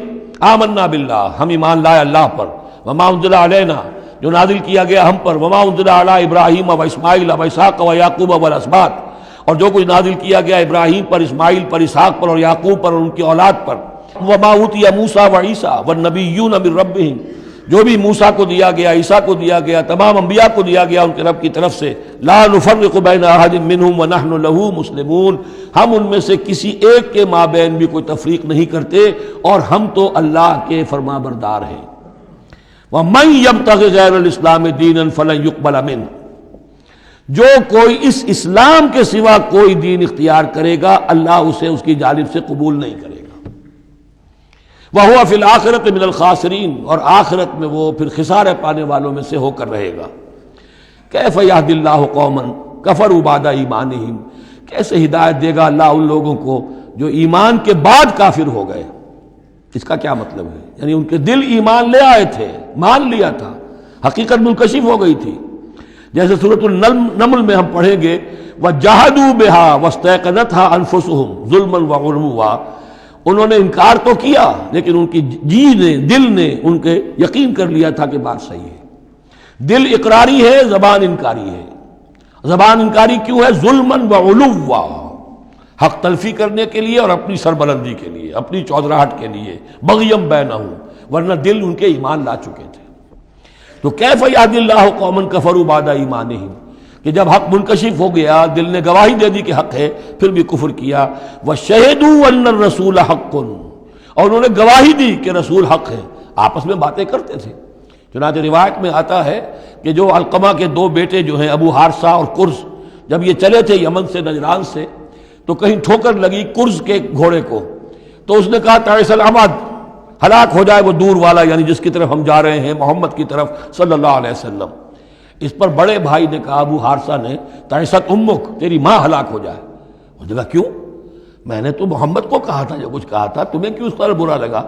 آمنا باللہ، ہم ایمان لائے اللہ پر، وما انزل علینا، جو نازل کیا گیا ہم پر، وما انزل علی ابراہیم و اسماعیل و اسحاق و یعقوب والاسباط، اور جو کچھ نازل کیا گیا ابراہیم پر، اسماعیل پر، اسحاق پر اور یعقوب پر اور ان کی اولاد پر، وما اوتی موسیٰ و عیسیٰ والنبیون من ربہم، جو بھی موسیٰ کو دیا گیا، عیسیٰ کو دیا گیا، تمام انبیاء کو دیا گیا ان کے رب کی طرف سے، لا نفرق بین احد منہم ونحن لہ مسلمون، ہم ان میں سے کسی ایک کے مابین بھی کوئی تفریق نہیں کرتے اور ہم تو اللہ کے فرما بردار ہیں۔ وَمَن يَبْتَغِ غَيْرَ الْإِسْلَامِ دِينًا فَلَن يُقْبَلَ مِنْهُ، جو کوئی اس اسلام کے سوا کوئی دین اختیار کرے گا اللہ اسے اس کی جانب سے قبول نہیں کرے گا۔ وَهُوَ فِي الْآخِرَةِ مِنَ الْخَاسِرِينَ، اور آخرت میں وہ پھر خسارے پانے والوں میں سے ہو کر رہے گا۔ كَيْفَ يَهْدِي اللَّهُ قَوْمًا كَفَرُوا بَعْدَ إِيمَانِهِمْ، کیسے ہدایت دے گا اللہ ان لوگوں کو جو ایمان کے بعد کافر ہو گئے۔ اس کا کیا مطلب ہے؟ یعنی ان کے دل ایمان لے آئے تھے، مان لیا تھا، حقیقت منکشف ہو گئی تھی، جیسے سورۃ النمل میں ہم پڑھیں گے وَجَحَدُوا بِهَا وَاسْتَيْقَنَتْهَا أَنفُسُهُمْ ظُلْمًا وَعُلُوًّا، انہوں نے انکار تو کیا لیکن ان کی جی نے، دل نے ان کے یقین کر لیا تھا کہ بات صحیح ہے۔ دل اقراری ہے، زبان انکاری ہے۔ زبان انکاری کیوں ہے؟ ظلمًا وعلوا، حق تلفی کرنے کے لیے اور اپنی سربلندی کے لیے، اپنی چودراہٹ کے لیے، بغیم بینہم، ورنہ دل ان کے ایمان لا چکے تھے۔ تو کیف یہدی اللہ قوما کفروا بعد ایمانہم، کہ جب حق منکشف ہو گیا، دل نے گواہی دے دی کہ حق ہے، پھر بھی کفر کیا۔ وشہدوا ان الرسول حق، اور انہوں نے گواہی دی کہ رسول حق ہے، آپس میں باتیں کرتے تھے۔ چنانچہ روایت میں آتا ہے کہ جو علقمہ کے دو بیٹے جو ہیں ابو حارثہ اور کرز، جب یہ چلے تھے یمن سے نجران سے تو کہیں ٹھوکر لگی کرز کے گھوڑے کو، تو اس نے کہا تعیس العمد، ہلاک ہو جائے وہ دور والا، یعنی جس کی طرف ہم جا رہے ہیں، محمد کی طرف صلی اللہ علیہ وسلم۔ اس پر بڑے بھائی نے کہا ابو حارثہ نے تعیست امک، تیری ماں ہلاک ہو جائے۔ اس نے کہا کیوں؟ میں نے تو محمد کو کہا تھا جو کچھ کہا تھا، تمہیں کیوں اس طرح برا لگا؟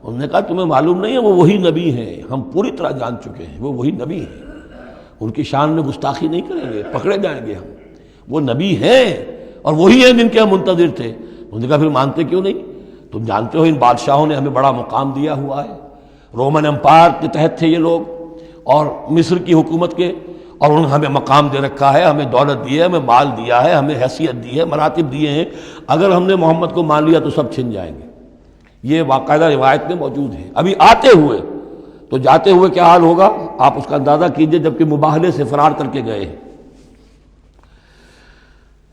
انہوں نے کہا تمہیں معلوم نہیں ہے وہ وہی نبی ہیں، ہم پوری طرح جان چکے ہیں وہ وہی نبی ہیں، ان کی شان میں گستاخی نہیں کریں گے، پکڑے جائیں گے ہم، وہ نبی ہیں اور وہی ہیں جن کے ہم منتظر تھے۔ انہوں نے کہا پھر مانتے کیوں نہیں؟ تم جانتے ہو ان بادشاہوں نے ہمیں بڑا مقام دیا ہوا ہے، رومن امپائر کے تحت تھے یہ لوگ اور مصر کی حکومت کے، اور انہوں نے ہمیں مقام دے رکھا ہے، ہمیں دولت دی ہے، ہمیں مال دیا ہے، ہمیں حیثیت دی ہے، مراتب دیے ہیں، اگر ہم نے محمد کو مان لیا تو سب چھن جائیں گے۔ یہ باقاعدہ روایت میں موجود ہے۔ ابھی آتے ہوئے تو جاتے ہوئے کیا حال ہوگا آپ اس کا اندازہ کیجئے، جبکہ مباہلے سے فرار کر کے گئے ہیں۔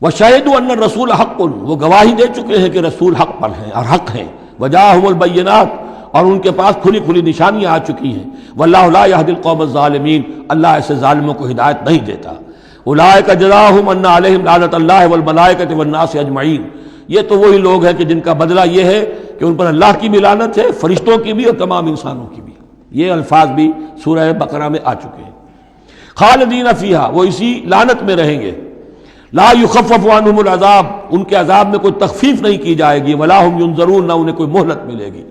وَشَهِدُوا أَنَّ الرَّسُولَ حَقٌّ، وہ گواہی دے چکے ہیں کہ رسول حق پر ہیں اور حق ہیں۔ وَجَاءَهُمُ الْبَيِّنَاتُ، اور ان کے پاس کھلی کھلی نشانیاں آ چکی ہیں۔ وَاللَّهُ لَا يَهْدِي الْقَوْمَ الظَّالِمِينَ، اللہ ایسے ظالموں کو ہدایت نہیں دیتا۔ أُولَٰئِكَ جَزَاؤُهُمْ أَنَّ عَلَيْهِمْ لَعْنَةَ اللَّهِ وَالْمَلَائِكَةِ وَالنَّاسِ أَجْمَعِينَ، یہ تو وہی لوگ ہیں کہ جن کا بدلہ یہ ہے کہ ان پر اللہ کی بھی لعنت ہے، فرشتوں کی بھی اور تمام انسانوں کی بھی۔ یہ الفاظ بھی سورہ بقرہ میں آ چکے ہیں۔ خالدین فیہا، وہ اسی لعنت میں رہیں گے۔ لا یخفف عنہم العذاب، ان کے عذاب میں کوئی تخفیف نہیں کی جائے گی۔ ولا ہم ینظرون، نہ انہیں کوئی مہلت ملے گی۔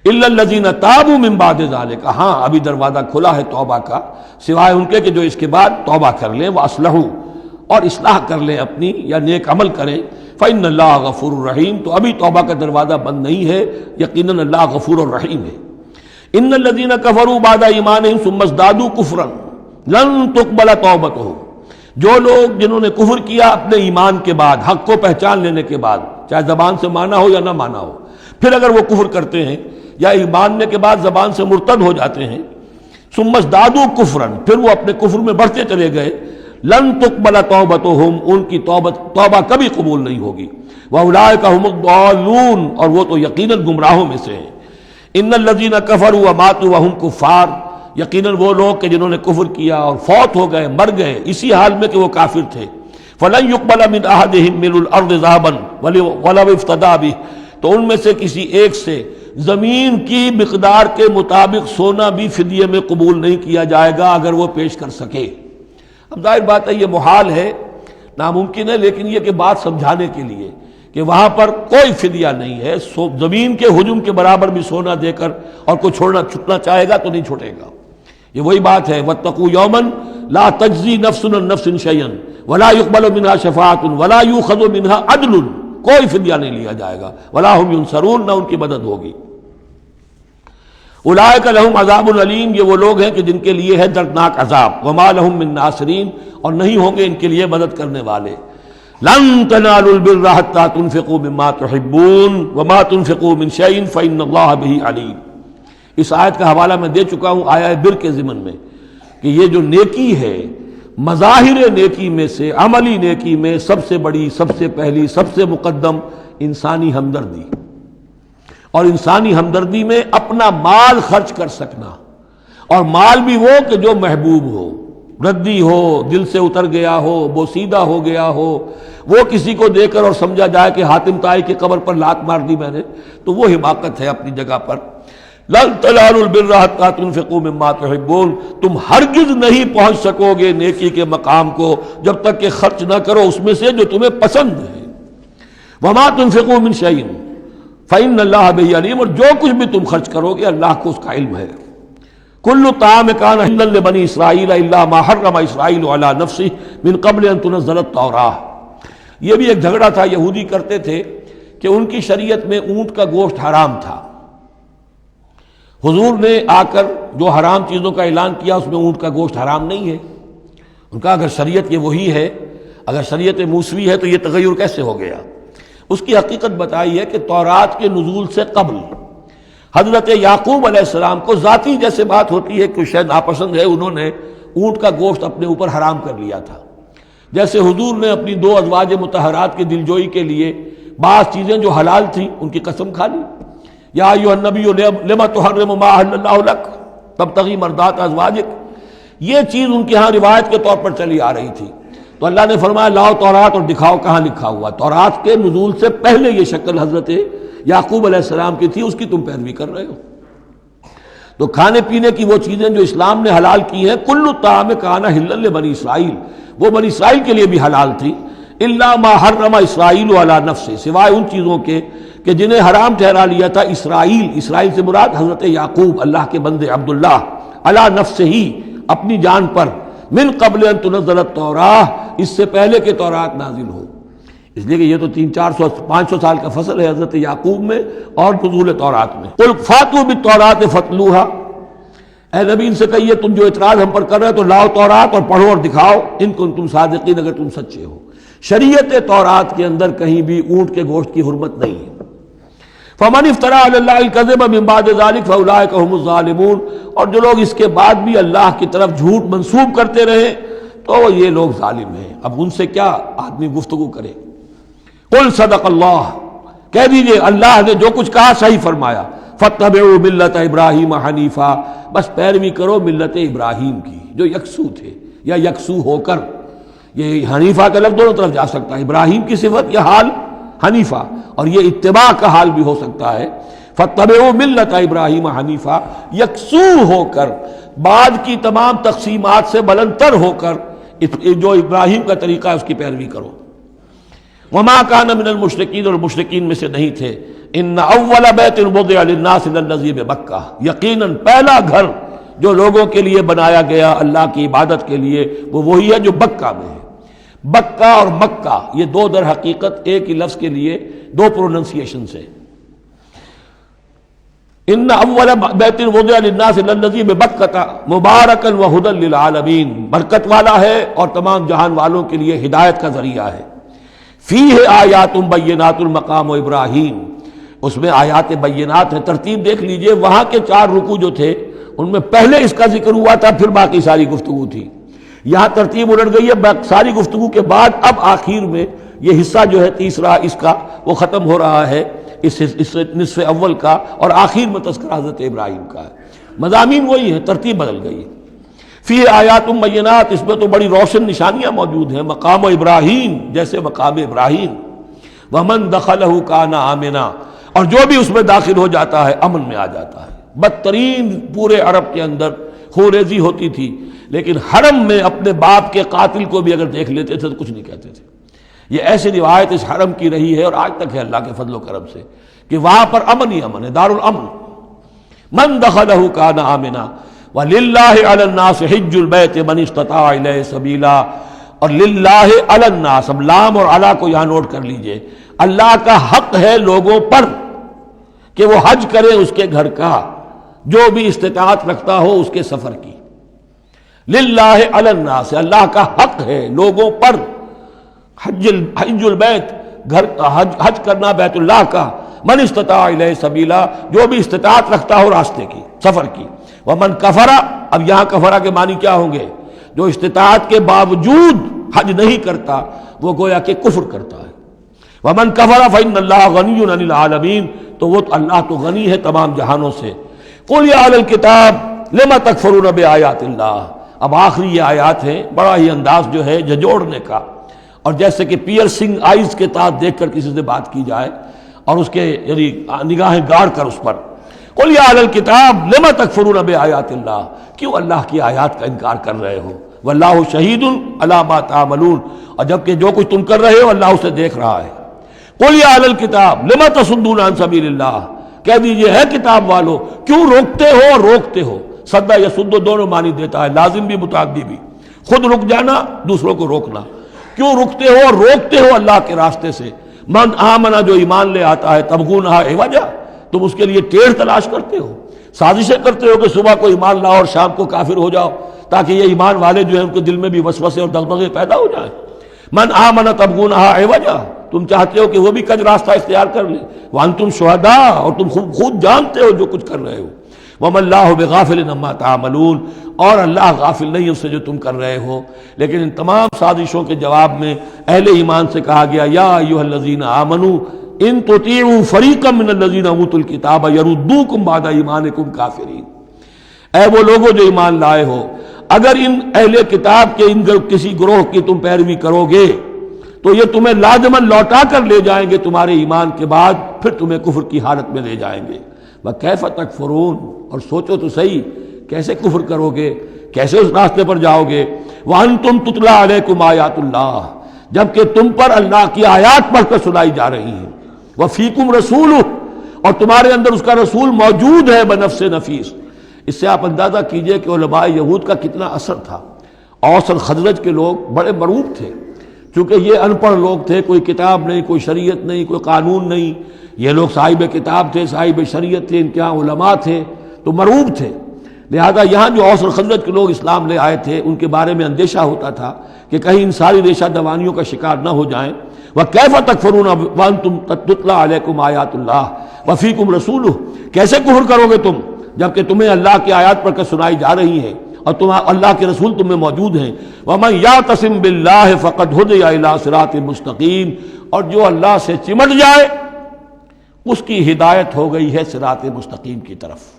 الا الذین تابوا من بعد ذلک، ہاں ابھی دروازہ کھلا ہے توبہ کا، سوائے ان کے کہ جو اس کے بعد توبہ کر لیں، واصلحوا، اور اصلاح کر لیں اپنی یا نیک عمل کریں۔ فإن اللہ غفور الرحیم، تو ابھی توبہ کا دروازہ بند نہیں ہے، یقیناً اللہ غفور الرحیم ہے۔ ان الذین کفروا بعد ایمانہم ثم ازدادوا کفرا لن تقبل توبتہم، جو لوگ جنہوں نے کفر کیا اپنے ایمان کے بعد، حق کو پہچان لینے کے بعد، چاہے زبان سے مانا ہو یا نہ مانا ہو، پھر اگر وہ کفر کرتے ہیں یا ماننے کے بعد زبان سے مرتد ہو جاتے ہیں، ثم ازدادوا کفرا، پھر وہ اپنے کفر میں بڑھتے چلے گئے، لن تقبل توبتہم، ان کی توبہ کبھی قبول نہیں ہوگی۔ واولئک هم الضالون، اور وہ تو یقیناً گمراہوں میں سے ہیں۔ ان الذین کفروا وماتوا وهم کفار، یقیناً وہ لوگ کہ جنہوں نے کفر کیا اور فوت ہو گئے، مر گئے اسی حال میں کہ وہ کافر تھے، فلن يقبل من احدهم ملء الارض ذهبا ولو افتدى به، تو ان میں سے کسی ایک سے زمین کی مقدار کے مطابق سونا بھی فدیے میں قبول نہیں کیا جائے گا اگر وہ پیش کر سکے۔ اب ظاہر بات ہے یہ محال ہے، ناممکن ہے، لیکن یہ کہ بات سمجھانے کے لیے کہ وہاں پر کوئی فدیہ نہیں ہے، زمین کے حجم کے برابر بھی سونا دے کر اور کوئی چھٹنا چاہے گا تو نہیں چھوٹے گا۔ یہ وہی بات ہے، واتقوا یوما لا تجزی نفس عن نفس شیئا ولا يقبل منها شفاعۃ ولا یؤخذ منها عدل، کوئی فدیہ نہیں لیا جائے گا، ولا هم ینصرون، نہ ان کی مدد ہوگی۔ اولئک لهم عذاب علیم، یہ وہ لوگ ہیں کہ جن کے لیے ہے دردناک عذاب، وما لهم من ناصرین، اور نہیں ہوں گے ان کے لیے مدد کرنے والے۔ لن تنالوا البر حتى تنفقوا مما تحبون وما تنفقوا من شيء فإن الله به علیم۔ اس آیت کا حوالہ میں دے چکا ہوں آیہ بر کے ضمن میں کہ یہ جو نیکی ہے، مظاہر نیکی میں سے، عملی نیکی میں سب سے بڑی، سب سے پہلی، سب سے مقدم انسانی ہمدردی، اور انسانی ہمدردی میں اپنا مال خرچ کر سکنا، اور مال بھی وہ کہ جو محبوب ہو، ردی ہو، دل سے اتر گیا ہو، بوسیدہ ہو گیا ہو، وہ کسی کو دے کر اور سمجھا جائے کہ حاتم طائی کی قبر پر لات مار دی میں نے، تو وہ حماقت ہے اپنی جگہ پر۔ لن تنالوا البر حتى تنفقوا مما تحبون، تم ہرگز نہیں پہنچ سکو گے نیکی کے مقام کو جب تک کہ خرچ نہ کرو اس میں سے جو تمہیں پسند ہے۔ وما تنفقوا من شيء فإن الله به علیم، اور جو کچھ بھی تم خرچ کرو گے اللہ کو اس کا علم ہے۔ کل طعام كان حلا لبني اسرائیل الا ما حرم اسرائیل على نفسه من قبل ان تنزل التوراة، یہ بھی ایک جھگڑا تھا، یہودی کرتے تھے کہ ان کی شریعت میں اونٹ کا گوشت حرام تھا، حضور نے آ کر جو حرام چیزوں کا اعلان کیا اس میں اونٹ کا گوشت حرام نہیں ہے۔ ان کا اگر شریعت یہ وہی ہے، اگر شریعت موسوی ہے تو یہ تغیر کیسے ہو گیا؟ اس کی حقیقت بتائی ہے کہ تورات کے نزول سے قبل حضرت یعقوب علیہ السلام کو ذاتی جیسے بات ہوتی ہے کہ شاید ناپسند ہے، انہوں نے اونٹ کا گوشت اپنے اوپر حرام کر لیا تھا، جیسے حضور نے اپنی 2 ازواج مطہرات کی دلجوئی کے لیے بعض چیزیں جو حلال تھیں ان کی قسم کھا لی، یا ایھا النبی لما تحرم ما احل اللہ لک تبتغی مرضات ازواجک، یہ چیز ان کے ہاں روایت کے طور پر چلی آ رہی تھی، تو اللہ نے فرمایا لاؤ تورات اور دکھاؤ کہاں لکھا ہوا۔ تورات کے نزول سے پہلے یہ شکل حضرت یعقوب علیہ السلام کی تھی، اس کی تم پیروی کر رہے ہو۔ تو کھانے پینے کی وہ چیزیں جو اسلام نے حلال کی ہیں، کل طعام کان حلا لبنی اسرائیل، وہ بنی اسرائیل کے لیے بھی حلال تھی، الا ما حرم اسرائیل علی نفسہ، سوائے ان چیزوں کے کہ جنہیں حرام ٹھہرا لیا تھا اسرائیل، اسرائیل سے مراد حضرت یعقوب اللہ کے بندے عبداللہ، علی نفسہ ہی، اپنی جان پر، من قبل ان تنزل التوراۃ، اس سے پہلے کہ تورات نازل ہو۔ اس لیے کہ یہ تو 500 سال کا فصل ہے حضرت یعقوب میں اور نزول تورات میں۔ قل فاتوا بالتوراۃ فاتلوها، اے نبی ان سے کہیے تم جو اعتراض ہم پر کر رہے ہو تو لاؤ تورات اور پڑھو اور دکھاؤ، ان کنتم صادقین، اگر تم سچے ہو۔ شریعت تورات کے اندر کہیں بھی اونٹ کے گوشت کی حرمت نہیں ہے۔ فمن افترى علی اللہ الکذب من بعد ذلک فاولئک هم الظالمون، اور جو لوگ اس کے بعد بھی اللہ کی طرف جھوٹ منسوب کرتے رہے تو یہ لوگ ظالم ہیں۔ اب ان سے کیا آدمی گفتگو کرے؟ قل صدق اللہ، کہہ دیجئے اللہ نے جو کچھ کہا صحیح فرمایا۔ فاتبعوا ملت ابراہیم حنیفا، بس پیروی کرو ملت ابراہیم کی جو یکسو تھے یا یکسو ہو کر، یہ حنیفہ کا لفظ دونوں طرف جا سکتا ہے، ابراہیم کی صفت یا حال حنیفہ، اور یہ اتباع کا حال بھی ہو سکتا ہے۔ فاتبعوا ملت ابراہیم حنیفا، یکسو ہو کر، بعد کی تمام تقسیمات سے بلندتر ہو کر جو ابراہیم کا طریقہ ہے اس کی پیروی کرو۔ وما کان من المشرکین، اور مشرکین میں سے نہیں تھے۔ ان اول بیت وضع للناس للذی بمکہ، یقیناً پہلا گھر جو لوگوں کے لیے بنایا گیا اللہ کی عبادت کے لیے وہ وہی ہے جو بکہ میں ہے۔ بکہ اور مکہ یہ دو در حقیقت ایک ہی لفظ کے لیے دو پروننسیشن سے۔ ان اول بیت وضع للناس للذی ببکہ مبارکا وہدی للعالمین، برکت والا ہے اور تمام جہان والوں کے لیے ہدایت کا ذریعہ ہے۔ فیہ آیات بینات المقام و ابراہیم، اس میں آیات بینات ہیں۔ ترتیب دیکھ لیجئے، وہاں کے 4 رکوع جو تھے ان میں پہلے اس کا ذکر ہوا تھا، پھر باقی ساری گفتگو تھی۔ یہاں ترتیب الٹ گئی ہے، ساری گفتگو کے بعد اب آخر میں یہ حصہ جو ہے تیسرا اس کا وہ ختم ہو رہا ہے، اس نصف اول کا، اور آخر میں تذکرہ حضرت ابراہیم کا ہے۔ مضامین وہی ہیں، ترتیب بدل گئی ہے۔ فی آیات بینات، اس میں تو بڑی روشن نشانیاں موجود ہیں۔ مقام ابراہیم، جیسے مقام ابراہیم۔ ومن دخلہ کان آمنا، اور جو بھی اس میں داخل ہو جاتا ہے امن میں آ جاتا ہے۔ بدترین پورے عرب کے اندر خوریزی ہوتی تھی، لیکن حرم میں اپنے باپ کے قاتل کو بھی اگر دیکھ لیتے تھے تو کچھ نہیں کہتے تھے۔ یہ ایسی روایت اس حرم کی رہی ہے اور آج تک ہے اللہ کے فضل و کرم سے، کہ وہاں پر امن ہی امن ہے، دار الامن۔ من دخلہ کان آمنا وَلِلَّهِ عَلَى النَّاسِ حِجُّ الْبَيْتِ مَنِ اسْتَطَاعَ إِلَيْهِ سَبِيلًا، اور للہ علی الناس، اب لام اور علی کو یہاں نوٹ کر لیجئے، اللہ کا حق ہے لوگوں پر کہ وہ حج کرے اس کے گھر کا، جو بھی استطاعت رکھتا ہو اس کے سفر کی۔ للہ علی الناس، اللہ کا حق ہے لوگوں پر، حج البیت، گھر حج کرنا بیت اللہ کا، من استطاع الیہ سبیلا، جو بھی استطاعت رکھتا ہو راستے کی، سفر کی۔ ومن کفرا، اب یہاں کفرا کے معنی کیا ہوں گے؟ جو استطاعت کے باوجود حج نہیں کرتا وہ گویا کہ کفر کرتا ہے۔ ومن کفر فإن اللہ غنی عن العالمین، تو وہ اللہ تو غنی ہے تمام جہانوں سے۔ قل یا اہل الکتاب لم تکفرون بآیات اللہ، اب آخری یہ آیات ہیں، بڑا ہی انداز جو ہے جھنجھوڑنے کا، اور جیسے کہ پیئرسنگ آئیز کے ساتھ دیکھ کر کسی سے بات کی جائے اور اس کے یعنی نگاہیں گاڑ کر اس پر۔ قل یا اہل الکتاب لم تکفرون بآیات اللہ، کیوں اللہ کی آیات کا انکار کر رہے ہو؟ واللہ شہید علی ما تعملون، اور جبکہ جو کچھ تم کر رہے ہو اللہ اسے دیکھ رہا ہے۔ قل یا اہل الکتاب لم تصدون عن سبیل اللہ، کہہ دیجئے ہے کتاب والو کیوں روکتے ہو اور روکتے ہو۔ صدہ یا سدو دونوں معنی دیتا ہے، لازم بھی متعدی بھی، خود رک جانا دوسروں کو روکنا۔ کیوں رکتے ہو اور روکتے ہو اللہ کے راستے سے؟ من آمنا، جو ایمان لے آتا ہے، تبغونہا عوجا، تم اس کے لیے ٹیڑھ تلاش کرتے ہو، سازشیں کرتے ہو کہ صبح کو ایمان لاؤ اور شام کو کافر ہو جاؤ، تاکہ یہ ایمان والے جو ہیں ان کے دل میں بھی وسوسے اور دغدغے پیدا ہو جائیں۔ من آمن تبغونہا عوجا، تم چاہتے ہو کہ وہ بھی کج راستہ اختیار کر لے، وانتم شہداء، اور تم خود جانتے ہو جو کچھ کر رہے ہو۔ وما اللہ بغافل عما تعملون، اور اللہ غافل نہیں اس سے جو تم کر رہے ہو۔ لیکن ان تمام سازشوں کے جواب میں اہل ایمان سے کہا گیا یا ایھا الذین آمنوا ان تطیعوا فریقا من الذین اوتوا الکتاب یردوکم بعد ایمانکم کافرین، اے وہ لوگوں جو ایمان لائے ہو، اگر ان اہل کتاب کے ان کسی گروہ کی تم پیروی کرو گے تو یہ تمہیں لازماً لوٹا کر لے جائیں گے تمہارے ایمان کے بعد، پھر تمہیں کفر کی حالت میں لے جائیں گے۔ وَكَيْفَ تَكْفُرُونَ، اور سوچو تو صحیح کیسے کفر کرو گے، کیسے اس راستے پر جاؤ گے۔ وَأَنْتُمْ تُتْلَىٰ عَلَيْكُمْ آیَاتُ اللَّهِ، جبکہ تم پر اللہ کی آیات پڑھ کر سنائی جا رہی ہیں۔ وَفِيكُمْ رَسُولُهُ، اور تمہارے اندر اس کا رسول موجود ہے بنفس نفیس۔ اس سے آپ اندازہ کیجئے کہ علماء یہود کا کتنا اثر تھا۔ اوس اور خزرج کے لوگ بڑے مرعوب تھے، چونکہ یہ ان پڑھ لوگ تھے، کوئی کتاب نہیں، کوئی شریعت نہیں، کوئی قانون نہیں، یہ لوگ صاحب کتاب تھے، صاحب شریعت تھے، ان کے یہاں علماء تھے، تو مرعوب تھے۔ لہذا یہاں جو اوس اور خزرج کے لوگ اسلام لے آئے تھے ان کے بارے میں اندیشہ ہوتا تھا کہ کہیں ان ساری ریشہ دوانیوں کا شکار نہ ہو جائیں۔ وَكَيْفَ تَكْفُرُونَ وَأَنْتُمْ تُتْلَىٰ عَلَيْكُمْ آیَاتُ اللَّهِ وَفِيكُمْ رَسُولُهُ، کیسے کفر کرو گے تم جبکہ تمہیں اللہ کی آیات پڑھ کر سنائی جا رہی ہیں اور اللہ کے رسول تم میں موجود ہیں۔ وَمَنْ يَعْتَصِمْ بِاللَّهِ فَقَدْ هُدِيَ إِلَىٰ صِرَاطٍ مُسْتَقِيمٍ، اور جو اللہ سے چمٹ جائے اس کی ہدایت ہو گئی ہے صراط مستقیم کی طرف۔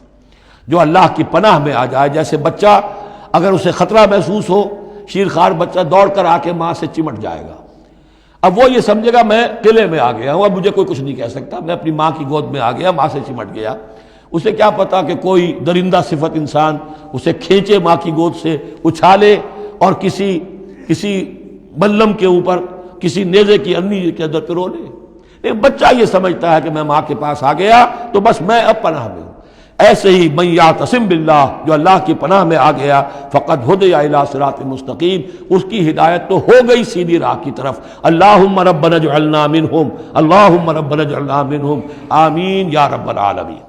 جو اللہ کی پناہ میں آ جائے، جیسے بچہ اگر اسے خطرہ محسوس ہو، شیرخوار بچہ دوڑ کر آ کے ماں سے چمٹ جائے گا، اب وہ یہ سمجھے گا میں قلعے میں آ گیا ہوں، اب مجھے کوئی کچھ نہیں کہہ سکتا، میں اپنی ماں کی گود میں آ گیا، ماں سے چمٹ گیا۔ اسے کیا پتا کہ کوئی درندہ صفت انسان اسے کھینچے ماں کی گود سے، اچھالے اور کسی بلم کے اوپر کسی نیزے کی انی کے اندر پرو لے۔ ایک بچہ یہ سمجھتا ہے کہ میں ماں کے پاس آ گیا تو بس میں اب پناہ میں ہوں۔ ایسے ہی من یعتصم باللہ، جو اللہ کی پناہ میں آ گیا، فقد ہدی الی صراط مستقیم، اس کی ہدایت تو ہو گئی سیدھی راہ کی طرف۔ اللہم ربنا اجعلنا منہم، اللہم ربنا اجعلنا منہم، آمین یا رب العالمین۔